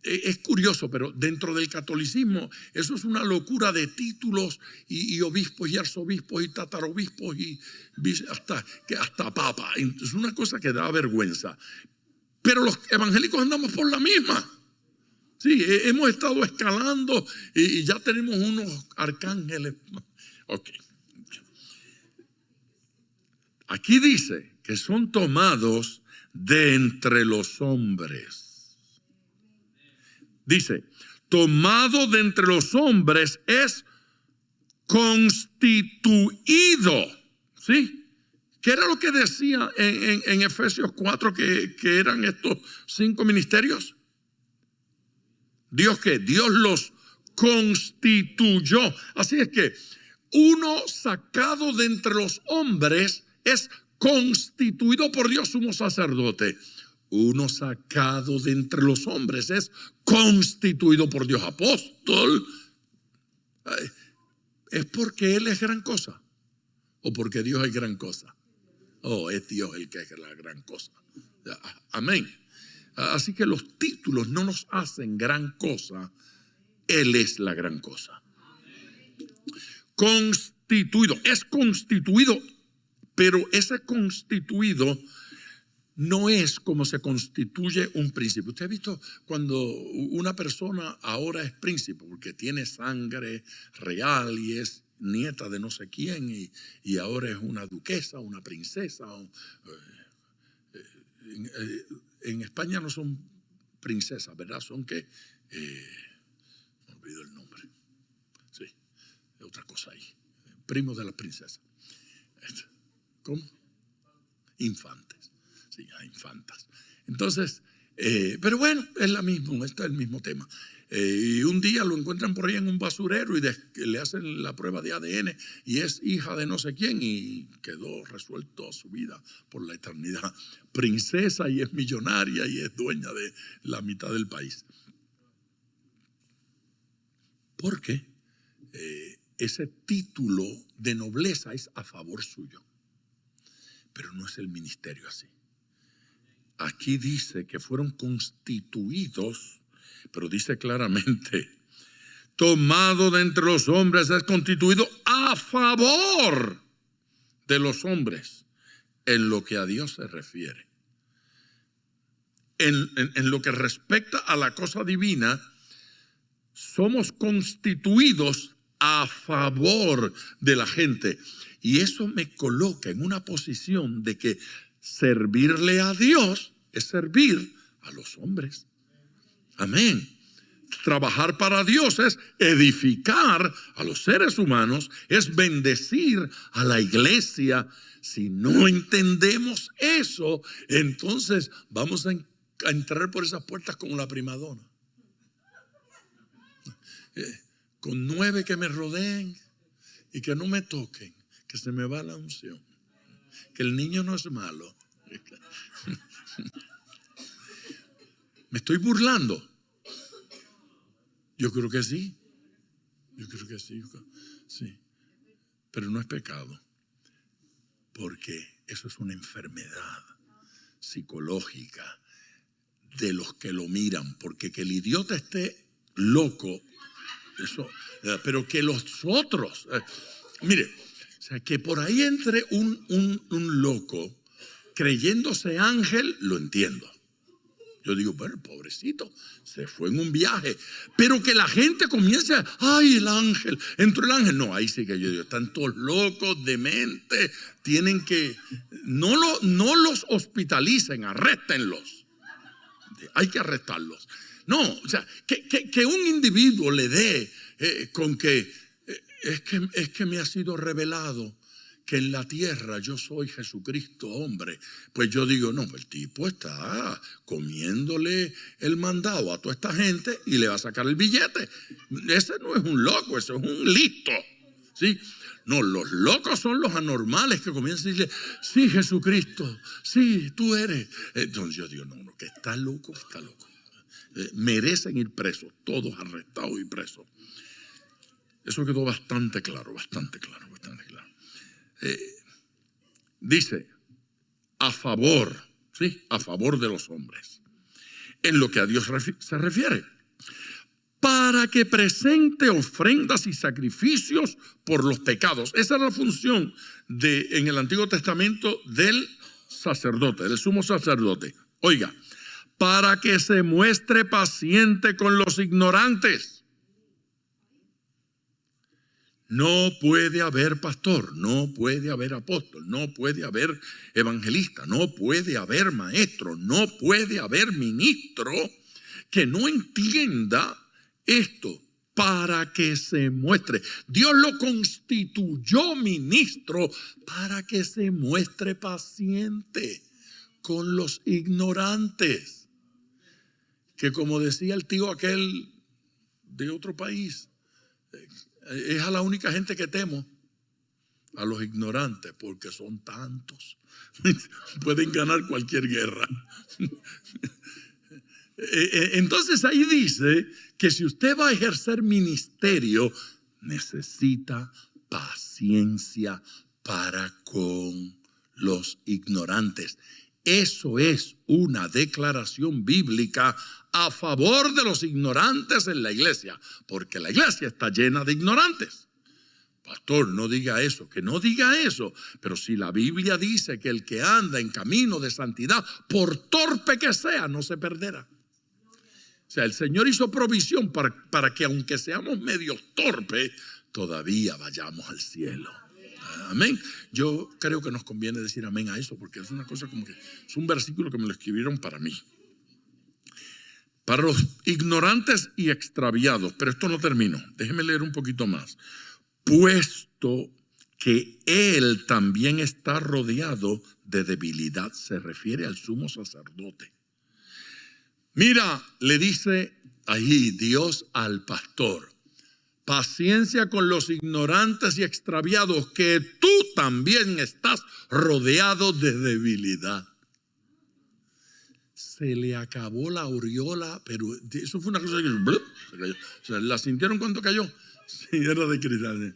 Es curioso, pero dentro del catolicismo eso es una locura de títulos y obispos y arzobispos y tataraobispos y hasta papa. Es una cosa que da vergüenza. Pero los evangélicos andamos por la misma. Sí, hemos estado escalando y ya tenemos unos arcángeles. Ok. Aquí dice que son tomados de entre los hombres. Dice, tomado de entre los hombres es constituido. ¿Sí? ¿Qué era lo que decía en Efesios 4 que eran estos 5 ministerios? ¿Dios qué? Dios los constituyó. Así es que uno sacado de entre los hombres es constituido por Dios sumo sacerdote. Uno sacado de entre los hombres es constituido por Dios apóstol. ¿Es porque Él es gran cosa? ¿O porque Dios es gran cosa? Oh, es Dios el que es la gran cosa. Amén. Así que los títulos no nos hacen gran cosa. Él es la gran cosa. Constituido. Es constituido, pero ese constituido no es como se constituye un príncipe. Usted ha visto cuando una persona ahora es príncipe porque tiene sangre real y es nieta de no sé quién y ahora es una duquesa, una princesa. En España no son princesas, ¿verdad? Son que me olvido el nombre. Sí, es otra cosa ahí. Primo de la princesa. ¿Cómo? Infantes. Sí, infantas. Entonces, pero bueno, es la misma, este es el mismo tema. Y un día lo encuentran por ahí en un basurero y le hacen la prueba de ADN y es hija de no sé quién y quedó resuelto su vida por la eternidad. Princesa y es millonaria y es dueña de la mitad del país. Porque ese título de nobleza es a favor suyo. Pero no es el ministerio así. Aquí dice que fueron constituidos, pero dice claramente, tomado de entre los hombres es constituido a favor de los hombres en lo que a Dios se refiere. En lo que respecta a la cosa divina, somos constituidos a favor de la gente. Y eso me coloca en una posición de que servirle a Dios es servir a los hombres. Amén. Trabajar para Dios es edificar a los seres humanos, es bendecir a la iglesia. Si no entendemos eso, entonces vamos a entrar por esas puertas como la primadona. Con 9 que me rodeen y que no me toquen, que se me va la unción, que el niño no es malo. ¿Me estoy burlando? Yo creo que sí. Yo creo que sí. Sí. Pero no es pecado. Porque eso es una enfermedad psicológica de los que lo miran. Porque que el idiota esté loco, eso, pero que los otros, mire, o sea, que por ahí entre un loco creyéndose ángel, lo entiendo. Yo digo, bueno, pobrecito, se fue en un viaje. Pero que la gente comience, ay, el ángel, entró el ángel. No, ahí sí que yo digo, están todos locos, dementes, tienen que, no los hospitalicen, arréstenlos. Hay que arrestarlos. No, o sea, que un individuo le dé con que es que me ha sido revelado que en la tierra yo soy Jesucristo, hombre. Pues yo digo, no, el tipo está comiéndole el mandado a toda esta gente y le va a sacar el billete. Ese no es un loco, eso es un listo, ¿sí? No, los locos son los anormales que comienzan a decirle, sí, Jesucristo, sí, tú eres. Entonces yo digo, no, que está loco, está loco. Merecen ir presos, todos arrestados y presos. Eso quedó bastante claro, bastante claro, bastante claro. Dice, a favor, ¿sí? A favor de los hombres. En lo que a Dios se refiere. Para que presente ofrendas y sacrificios por los pecados. Esa es la función en el Antiguo Testamento del sacerdote, del sumo sacerdote. Oiga, para que se muestre paciente con los ignorantes. No puede haber pastor, no puede haber apóstol, no puede haber evangelista, no puede haber maestro, no puede haber ministro que no entienda esto, para que se muestre. Dios lo constituyó ministro para que se muestre paciente con los ignorantes. Que como decía el tío aquel de otro país, es a la única gente que temo, a los ignorantes, porque son tantos. Pueden ganar cualquier guerra. Entonces ahí dice que si usted va a ejercer ministerio, necesita paciencia para con los ignorantes. Eso es una declaración bíblica a favor de los ignorantes en la iglesia, porque la iglesia está llena de ignorantes. Pastor, no diga eso, que no diga eso. Pero si la Biblia dice que el que anda en camino de santidad, por torpe que sea, no se perderá. O sea, el Señor hizo provisión para que aunque seamos medio torpes, todavía vayamos al cielo. Amén. Yo creo que nos conviene decir amén a eso, porque es una cosa como que es un versículo que me lo escribieron para mí. Para los ignorantes y extraviados, pero esto no terminó. Déjeme leer un poquito más. Puesto que él también está rodeado de debilidad, se refiere al sumo sacerdote. Mira, le dice ahí Dios al pastor, paciencia con los ignorantes y extraviados, que tú también estás rodeado de debilidad. Se le acabó la aureola, pero eso fue una cosa que se cayó. O sea, ¿la sintieron cuando cayó? Sí, era de cristal.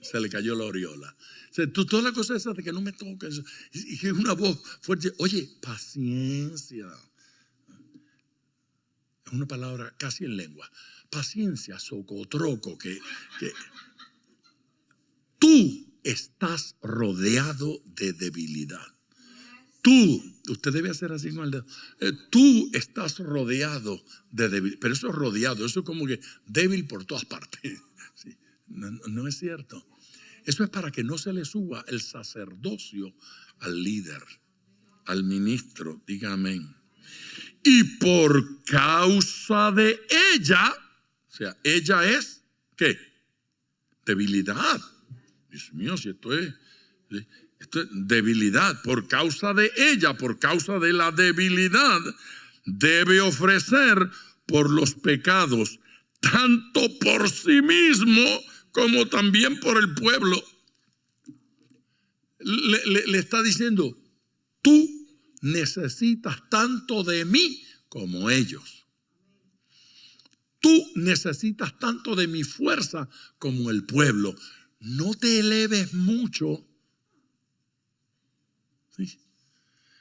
Se le cayó la aureola. O sea, toda la cosa esa de que no me toques, y que una voz fuerte, oye, paciencia. Es una palabra casi en lengua. Paciencia, socotroco, que tú estás rodeado de debilidad. Usted debe hacer así con el dedo. Tú estás rodeado de debilidad. Pero eso es rodeado, eso es como que débil por todas partes. Sí, no es cierto. Eso es para que no se le suba el sacerdocio al líder, al ministro. Diga amén. Y por causa de ella, o sea, ella es, ¿qué? Debilidad. Dios mío, si esto es debilidad. Por causa de ella, por causa de la debilidad, debe ofrecer por los pecados, tanto por sí mismo como también por el pueblo. Le está diciendo, tú necesitas tanto de mí como ellos. Tú necesitas tanto de mi fuerza como el pueblo. No te eleves mucho. ¿Sí?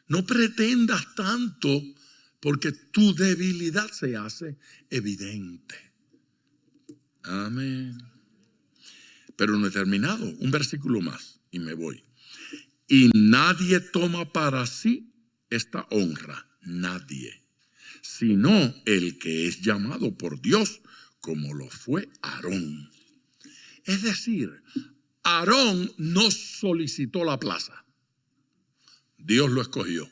No pretendas tanto, porque tu debilidad se hace evidente. Amén. Pero no he terminado. Un versículo más y me voy. Y nadie toma para sí esta honra, nadie, sino el que es llamado por Dios, como lo fue Aarón. Es decir, Aarón no solicitó la plaza, Dios lo escogió.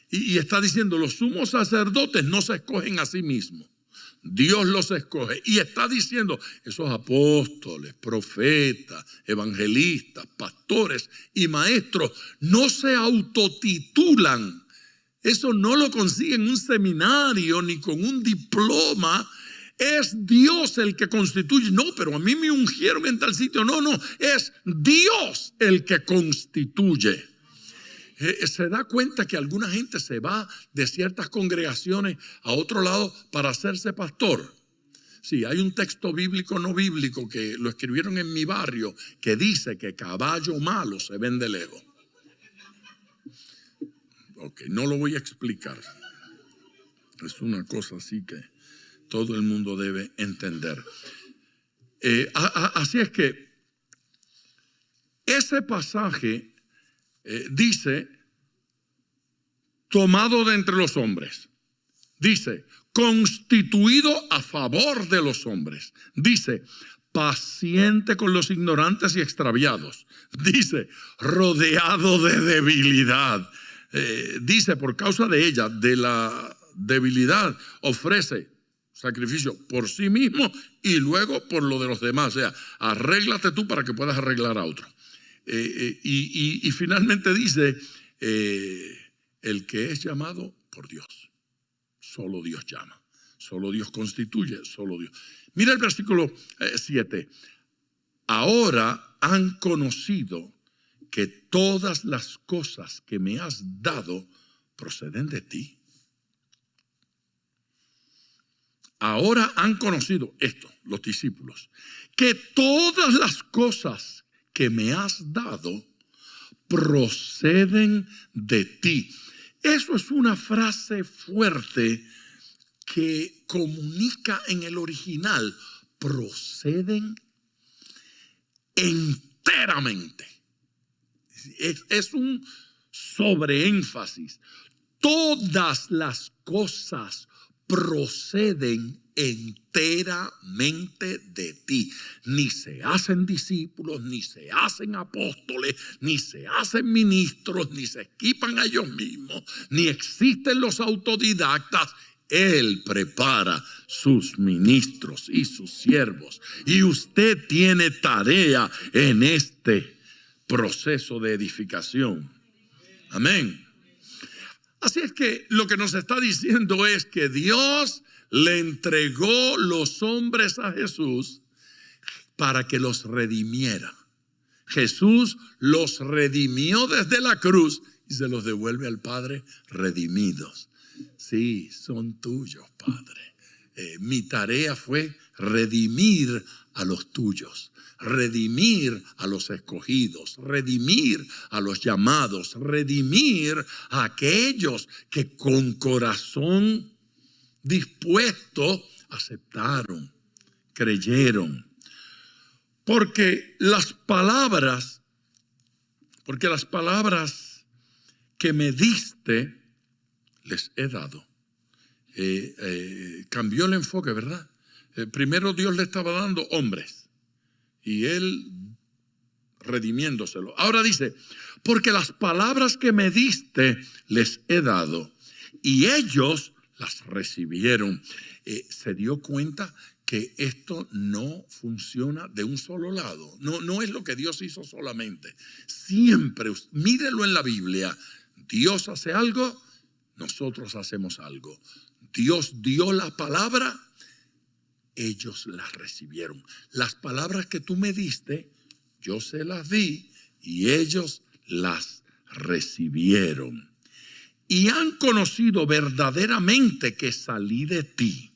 Y está diciendo, los sumos sacerdotes no se escogen a sí mismos. Dios los escoge. Y está diciendo, esos apóstoles, profetas, evangelistas, pastores y maestros no se autotitulan. Eso no lo consiguen en un seminario ni con un diploma. Es Dios el que constituye. No, pero a mí me ungieron en tal sitio. No, es Dios el que constituye. Se da cuenta que alguna gente se va de ciertas congregaciones a otro lado para hacerse pastor. Sí, hay un texto bíblico no bíblico que lo escribieron en mi barrio que dice que caballo malo se ven de lejos. Ok, no lo voy a explicar. Es una cosa así que todo el mundo debe entender. Así es que ese pasaje dice, tomado de entre los hombres. Dice, constituido a favor de los hombres. Dice, paciente con los ignorantes y extraviados. Dice, rodeado de debilidad. Dice, por causa de ella, de la debilidad, ofrece sacrificio por sí mismo y luego por lo de los demás. O sea, arréglate tú para que puedas arreglar a otro. Y finalmente dice, el que es llamado por Dios. Solo Dios llama, solo Dios constituye, solo Dios. Mira el versículo 7. Ahora han conocido que todas las cosas que me has dado proceden de ti. Ahora han conocido esto, los discípulos, que todas las cosas que me has dado proceden de ti. Eso es una frase fuerte que comunica en el original, proceden enteramente. Es un sobreénfasis. Todas las cosas proceden enteramente de ti. Ni se hacen discípulos, ni se hacen apóstoles, ni se hacen ministros, ni se equipan a ellos mismos, ni existen los autodidactas. Él prepara sus ministros y sus siervos. Y usted tiene tarea en este proceso de edificación. Amén. Así es que lo que nos está diciendo es que Dios le entregó los hombres a Jesús para que los redimiera. Jesús los redimió desde la cruz y se los devuelve al Padre redimidos. Sí, son tuyos, Padre. Mi tarea fue redimir a los tuyos, redimir a los escogidos, redimir a los llamados, redimir a aquellos que con corazón dispuesto aceptaron, creyeron. Porque las palabras que me diste les he dado. Cambió el enfoque, ¿verdad? Primero Dios le estaba dando hombres y él redimiéndoselo. Ahora dice, porque las palabras que me diste les he dado y ellos las recibieron. Se dio cuenta que esto no funciona de un solo lado. No es lo que Dios hizo solamente. Siempre, mírelo en la Biblia. Dios hace algo, nosotros hacemos algo. Dios dio la palabra, ellos las recibieron. Las palabras que tú me diste, yo se las di y ellos las recibieron. Y han conocido verdaderamente que salí de ti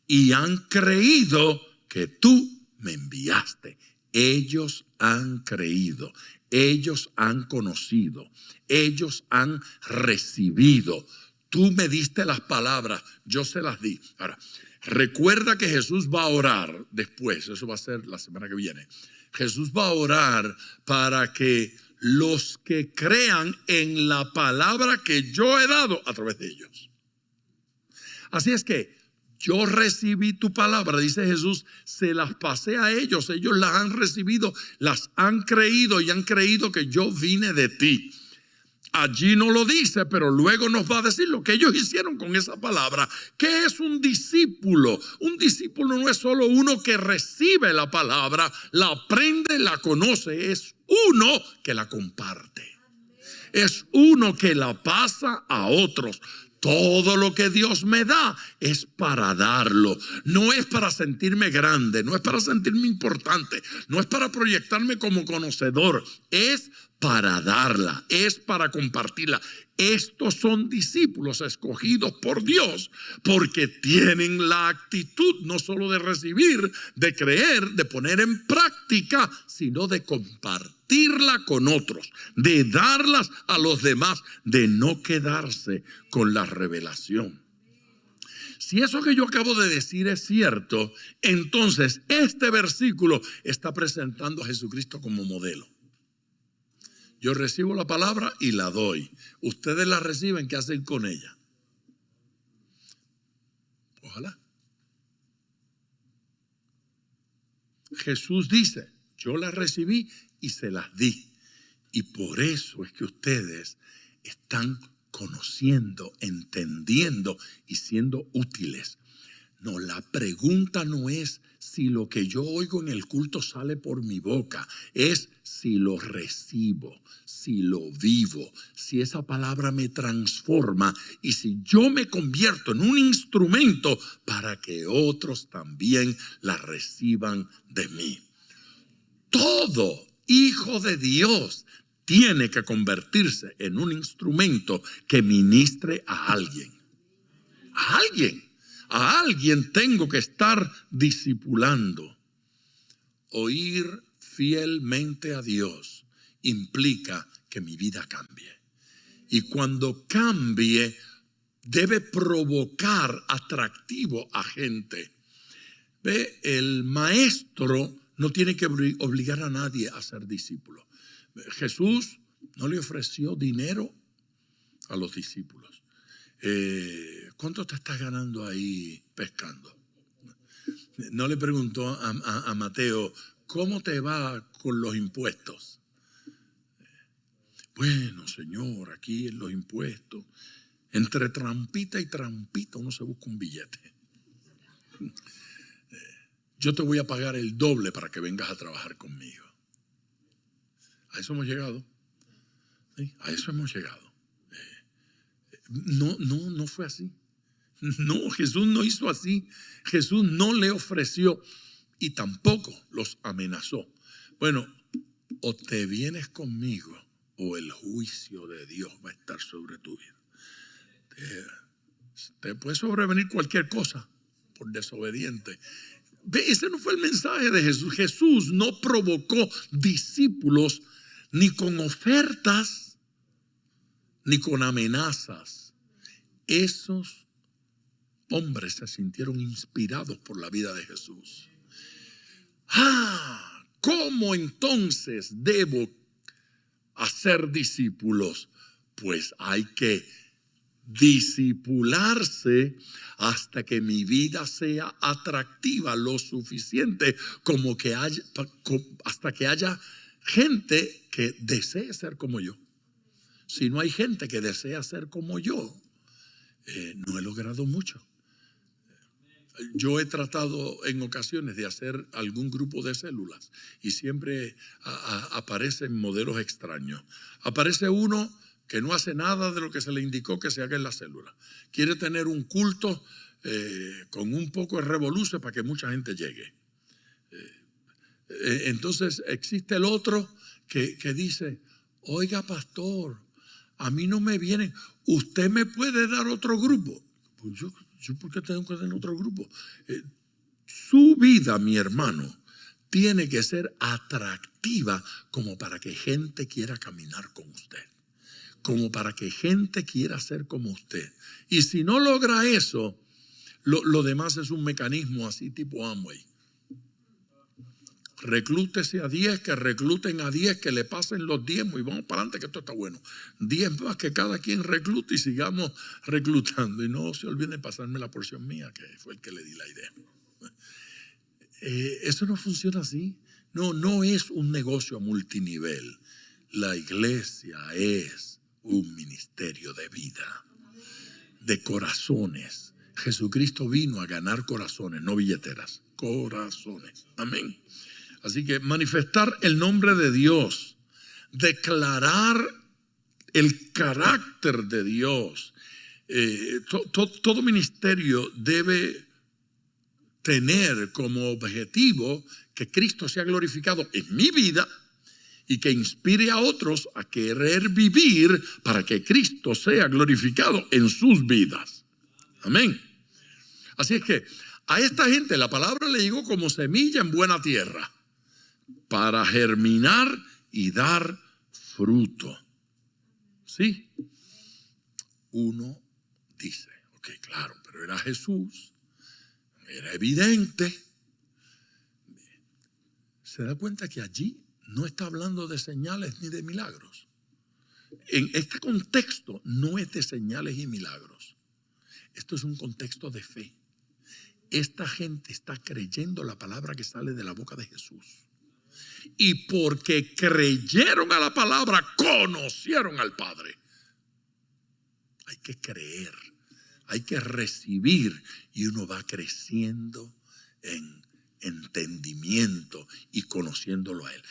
y han creído que tú me enviaste. Ellos han creído, ellos han conocido, ellos han recibido. Tú me diste las palabras, yo se las di. Ahora, recuerda que Jesús va a orar después, eso va a ser la semana que viene. Jesús va a orar para que los que crean en la palabra que yo he dado a través de ellos. Así es que yo recibí tu palabra, dice Jesús, se las pasé a ellos, ellos las han recibido, las han creído y han creído que yo vine de ti. Allí no lo dice, pero luego nos va a decir lo que ellos hicieron con esa palabra. ¿Qué es un discípulo? Un discípulo no es solo uno que recibe la palabra, la aprende, la conoce. Es uno que la comparte. Es uno que la pasa a otros. Todo lo que Dios me da es para darlo. No es para sentirme grande, no es para sentirme importante, no es para proyectarme como conocedor. Es para darla, es para compartirla. Estos son discípulos escogidos por Dios porque tienen la actitud no solo de recibir, de creer, de poner en práctica, sino de compartirla con otros, de darlas a los demás, de no quedarse con la revelación. Si eso que yo acabo de decir es cierto, entonces este versículo está presentando a Jesucristo como modelo. Yo recibo la palabra y la doy. Ustedes la reciben, ¿qué hacen con ella? Ojalá. Jesús dice, yo la recibí y se las di. Y por eso es que ustedes están conociendo, entendiendo y siendo útiles. No, la pregunta no es si lo que yo oigo en el culto sale por mi boca, es si lo recibo, si lo vivo, si esa palabra me transforma y si yo me convierto en un instrumento para que otros también la reciban de mí. Todo hijo de Dios tiene que convertirse en un instrumento que ministre a alguien. A alguien. A alguien tengo que estar discipulando. Oír fielmente a Dios implica que mi vida cambie. Y cuando cambie, debe provocar atractivo a gente. Ve, el maestro no tiene que obligar a nadie a ser discípulo. Jesús no le ofreció dinero a los discípulos. ¿Cuánto te estás ganando ahí pescando? No le preguntó a Mateo, ¿cómo te va con los impuestos? Bueno, Señor, aquí en los impuestos, entre trampita y trampita uno se busca un billete. Yo te voy a pagar el doble para que vengas a trabajar conmigo. A eso hemos llegado. ¿Sí? A eso hemos llegado. No fue así. No, Jesús no hizo así. Jesús no le ofreció y tampoco los amenazó. Bueno, o te vienes conmigo o el juicio de Dios va a estar sobre tu vida. Te puede sobrevenir cualquier cosa por desobediente. Ese no fue el mensaje de Jesús. Jesús no provocó discípulos ni con ofertas ni con amenazas. Esos hombres se sintieron inspirados por la vida de Jesús. ¿Cómo entonces debo hacer discípulos? Pues hay que discipularse hasta que mi vida sea atractiva lo suficiente como que hasta que haya gente que desee ser como yo. Si no hay gente que desea ser como yo, no he logrado mucho. Yo he tratado en ocasiones de hacer algún grupo de células y siempre aparecen modelos extraños. Aparece uno que no hace nada de lo que se le indicó que se haga en la célula. Quiere tener un culto con un poco de revolución para que mucha gente llegue. Entonces existe el otro que dice, oiga pastor, a mí no me vienen, ¿usted me puede dar otro grupo? Pues yo ¿por qué tengo que tener otro grupo? Su vida, mi hermano, tiene que ser atractiva como para que gente quiera caminar con usted. Como para que gente quiera ser como usted. Y si no logra eso, lo demás es un mecanismo así tipo Amway. Reclútese a 10, que recluten a 10, que le pasen los 10 y vamos para adelante que esto está bueno. 10 más que cada quien reclute y sigamos reclutando. Y no se olviden de pasarme la porción mía, que fue el que le di la idea. Eso no funciona así. No es un negocio a multinivel. La iglesia es un ministerio de vida, de corazones. Jesucristo vino a ganar corazones, no billeteras, corazones. Amén. Así que manifestar el nombre de Dios, declarar el carácter de Dios. Todo ministerio debe tener como objetivo que Cristo sea glorificado en mi vida y que inspire a otros a querer vivir para que Cristo sea glorificado en sus vidas. Amén. Así es que a esta gente la palabra le llegó como semilla en buena tierra para germinar y dar fruto. ¿Sí? Uno dice, ok, claro, pero era Jesús, era evidente. ¿Se da cuenta que allí no está hablando de señales ni de milagros? En este contexto no es de señales y milagros. Esto es un contexto de fe. Esta gente está creyendo la palabra que sale de la boca de Jesús. Y porque creyeron a la palabra, conocieron al Padre. Hay que creer, hay que recibir, y uno va creciendo en entendimiento y conociéndolo a Él.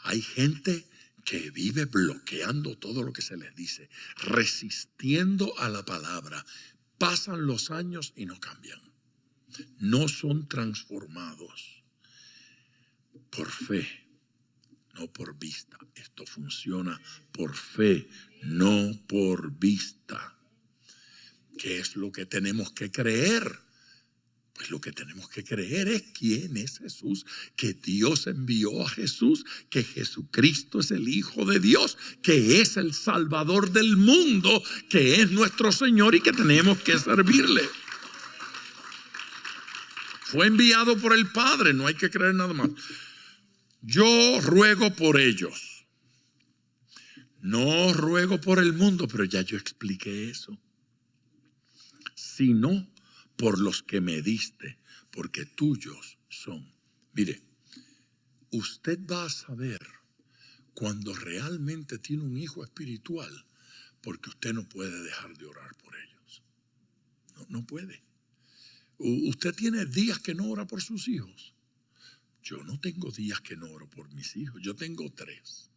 Hay gente que vive bloqueando todo lo que se les dice, resistiendo a la palabra. Pasan los años y no cambian. No son transformados por fe, no por vista. Esto funciona por fe, no por vista. ¿Qué es lo que tenemos que creer? Pues lo que tenemos que creer es quién es Jesús, que Dios envió a Jesús, que Jesucristo es el Hijo de Dios, que es el Salvador del mundo, que es nuestro Señor y que tenemos que servirle. Fue enviado por el Padre, no hay que creer nada más. Yo ruego por ellos. No ruego por el mundo, pero ya yo expliqué eso. Sino por los que me diste, porque tuyos son. Mire, usted va a saber cuando realmente tiene un hijo espiritual, porque usted no puede dejar de orar por ellos. No puede. Usted tiene días que no ora por sus hijos. Yo no tengo días que no oro por mis hijos. Yo tengo 3.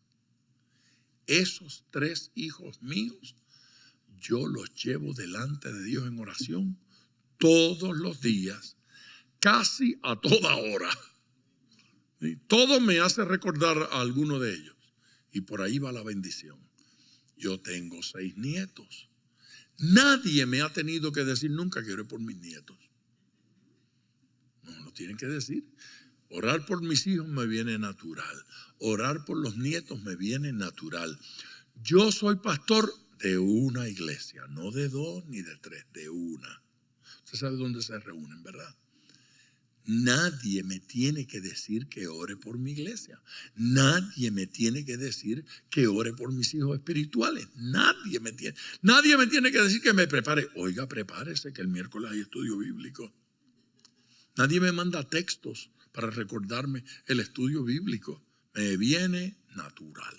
Esos 3 hijos míos, yo los llevo delante de Dios en oración todos los días, casi a toda hora. ¿Sí? Todo me hace recordar a alguno de ellos. Y por ahí va la bendición. Yo tengo 6 nietos. Nadie me ha tenido que decir nunca que ore por mis nietos. No lo tienen que decir. Orar por mis hijos me viene natural. Orar por los nietos me viene natural. Yo soy pastor de una iglesia, no de 2 ni de 3, de una. Usted sabe dónde se reúnen, ¿verdad? Nadie me tiene que decir que ore por mi iglesia. Nadie me tiene que decir que ore por mis hijos espirituales. Nadie me tiene que decir que me prepare. Oiga, prepárese que el miércoles hay estudio bíblico. Nadie me manda textos para recordarme el estudio bíblico. Me viene natural.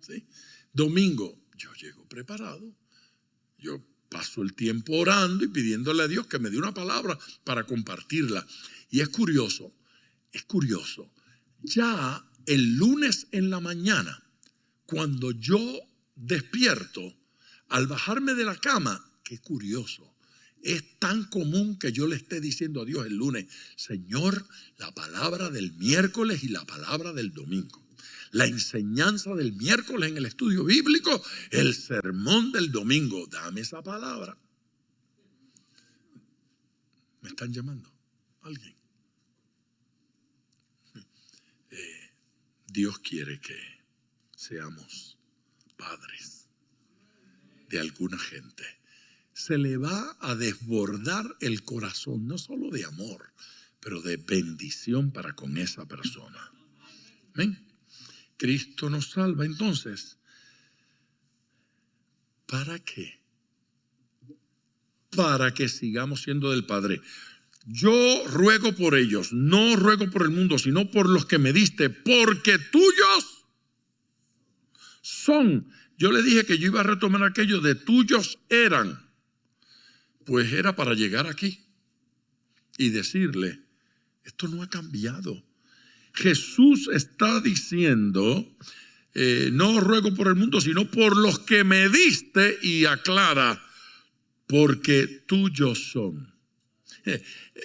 ¿Sí? Domingo, yo llego preparado. Yo paso el tiempo orando y pidiéndole a Dios que me dé una palabra para compartirla. Y es curioso. Ya el lunes en la mañana, cuando yo despierto, al bajarme de la cama, qué curioso. Es tan común que yo le esté diciendo a Dios el lunes, Señor, la palabra del miércoles y la palabra del domingo. La enseñanza del miércoles en el estudio bíblico, el sermón del domingo. Dame esa palabra. ¿Me están llamando? ¿Alguien? Dios quiere que seamos padres de alguna gente. Se le va a desbordar el corazón, no solo de amor, pero de bendición para con esa persona. ¿Ven? Cristo nos salva. Entonces, ¿para qué? Para que sigamos siendo del Padre. Yo ruego por ellos, no ruego por el mundo, sino por los que me diste, porque tuyos son. Yo le dije que yo iba a retomar aquello de tuyos eran. Pues era para llegar aquí y decirle, esto no ha cambiado. Jesús está diciendo, no ruego por el mundo, sino por los que me diste, y aclara, porque tuyos son.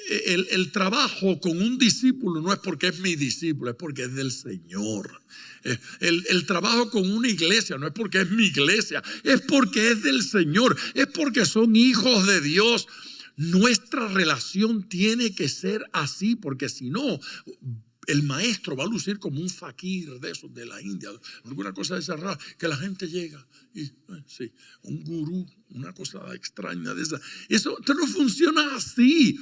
El trabajo con un discípulo no es porque es mi discípulo, es porque es del Señor. El trabajo con una iglesia no es porque es mi iglesia, es porque es del Señor, es porque son hijos de Dios. Nuestra relación tiene que ser así, porque si no, el maestro va a lucir como un fakir de esos de la India, alguna cosa de esa rara, que la gente llega y sí, un gurú, una cosa extraña de esa. Esto no funciona así.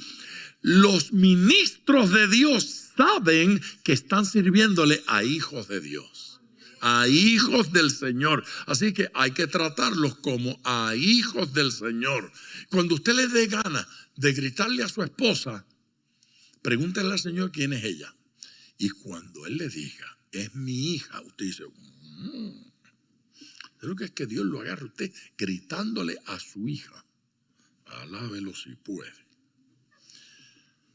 Los ministros de Dios saben que están sirviéndole a hijos de Dios, a hijos del Señor. Así que hay que tratarlos como a hijos del Señor. Cuando usted le dé gana de gritarle a su esposa, pregúntele al Señor quién es ella. Y cuando Él le diga, es mi hija, usted dice, creo que es que Dios lo agarre usted gritándole a su hija. Alábelo si puede.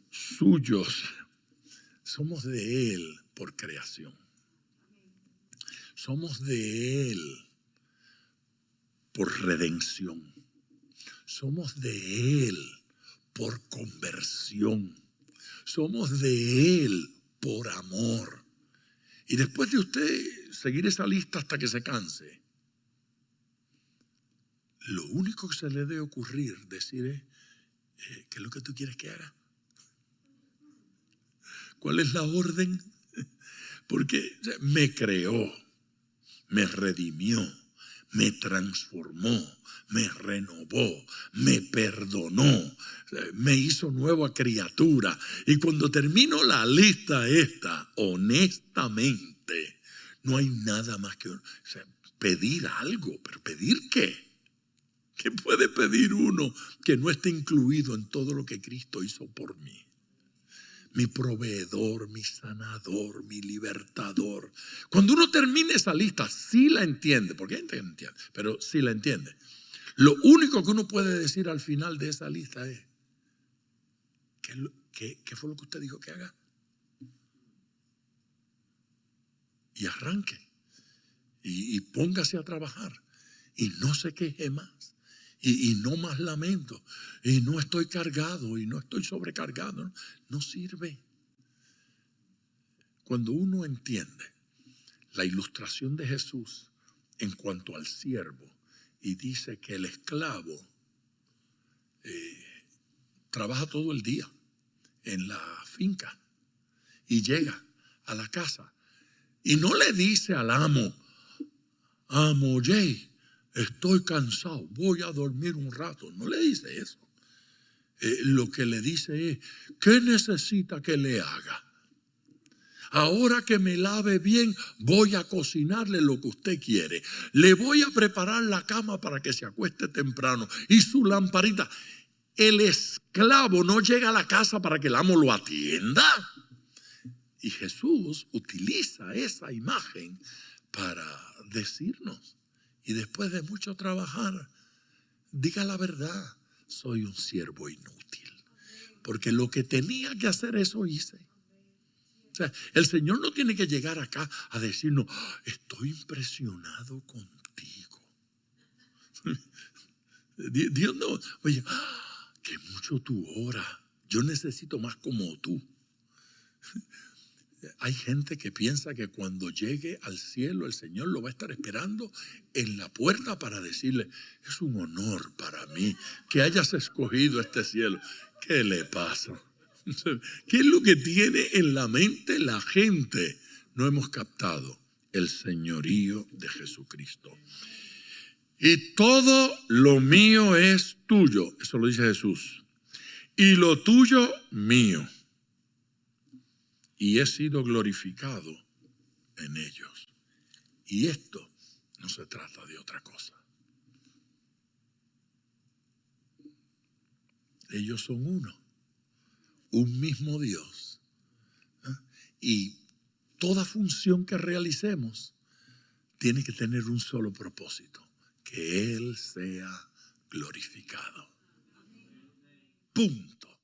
Suyos, somos de Él por creación. Somos de Él por redención. Somos de Él por conversión. Somos de Él por amor. Y después de usted seguir esa lista hasta que se canse, lo único que se le debe ocurrir decir es, ¿qué es lo que tú quieres que haga? ¿Cuál es la orden? Porque me creó, me redimió, me transformó, me renovó, me perdonó, me hizo nueva criatura. Y cuando termino la lista esta, honestamente, no hay nada más que pedir algo. ¿Pero pedir qué? ¿Qué puede pedir uno que no esté incluido en todo lo que Cristo hizo por mí? Mi proveedor, mi sanador, mi libertador. Cuando uno termine esa lista, sí la entiende, porque hay gente que no entiende, pero sí la entiende. Lo único que uno puede decir al final de esa lista es, ¿qué fue lo que usted dijo que haga? Y arranque. Y póngase a trabajar. Y no se queje más. Y no más lamento. Y no estoy cargado. Y no estoy sobrecargado. No sirve. Cuando uno entiende la ilustración de Jesús en cuanto al siervo, y dice que el esclavo trabaja todo el día en la finca y llega a la casa y no le dice al amo, oye, estoy cansado, voy a dormir un rato. No le dice eso. Lo que le dice es, ¿qué necesita que le haga? Ahora que me lave bien, voy a cocinarle lo que usted quiere. Le voy a preparar la cama para que se acueste temprano. Y su lamparita. El esclavo no llega a la casa para que el amo lo atienda. Y Jesús utiliza esa imagen para decirnos. Y después de mucho trabajar, diga la verdad. Soy un siervo inútil. Porque lo que tenía que hacer, eso hice. O sea, el Señor no tiene que llegar acá a decirnos, estoy impresionado contigo. Dios no, oye, que mucho tú oras. Yo necesito más como tú. Hay gente que piensa que cuando llegue al cielo el Señor lo va a estar esperando en la puerta para decirle, es un honor para mí que hayas escogido este cielo. ¿Qué le pasa? ¿Qué es lo que tiene en la mente la gente? No hemos captado el señorío de Jesucristo. Y todo lo mío es tuyo. Eso lo dice Jesús. Y lo tuyo mío. Y he sido glorificado en ellos. Y esto no se trata de otra cosa. Ellos son uno. Un mismo Dios. Y toda función que realicemos tiene que tener un solo propósito: que Él sea glorificado. Punto.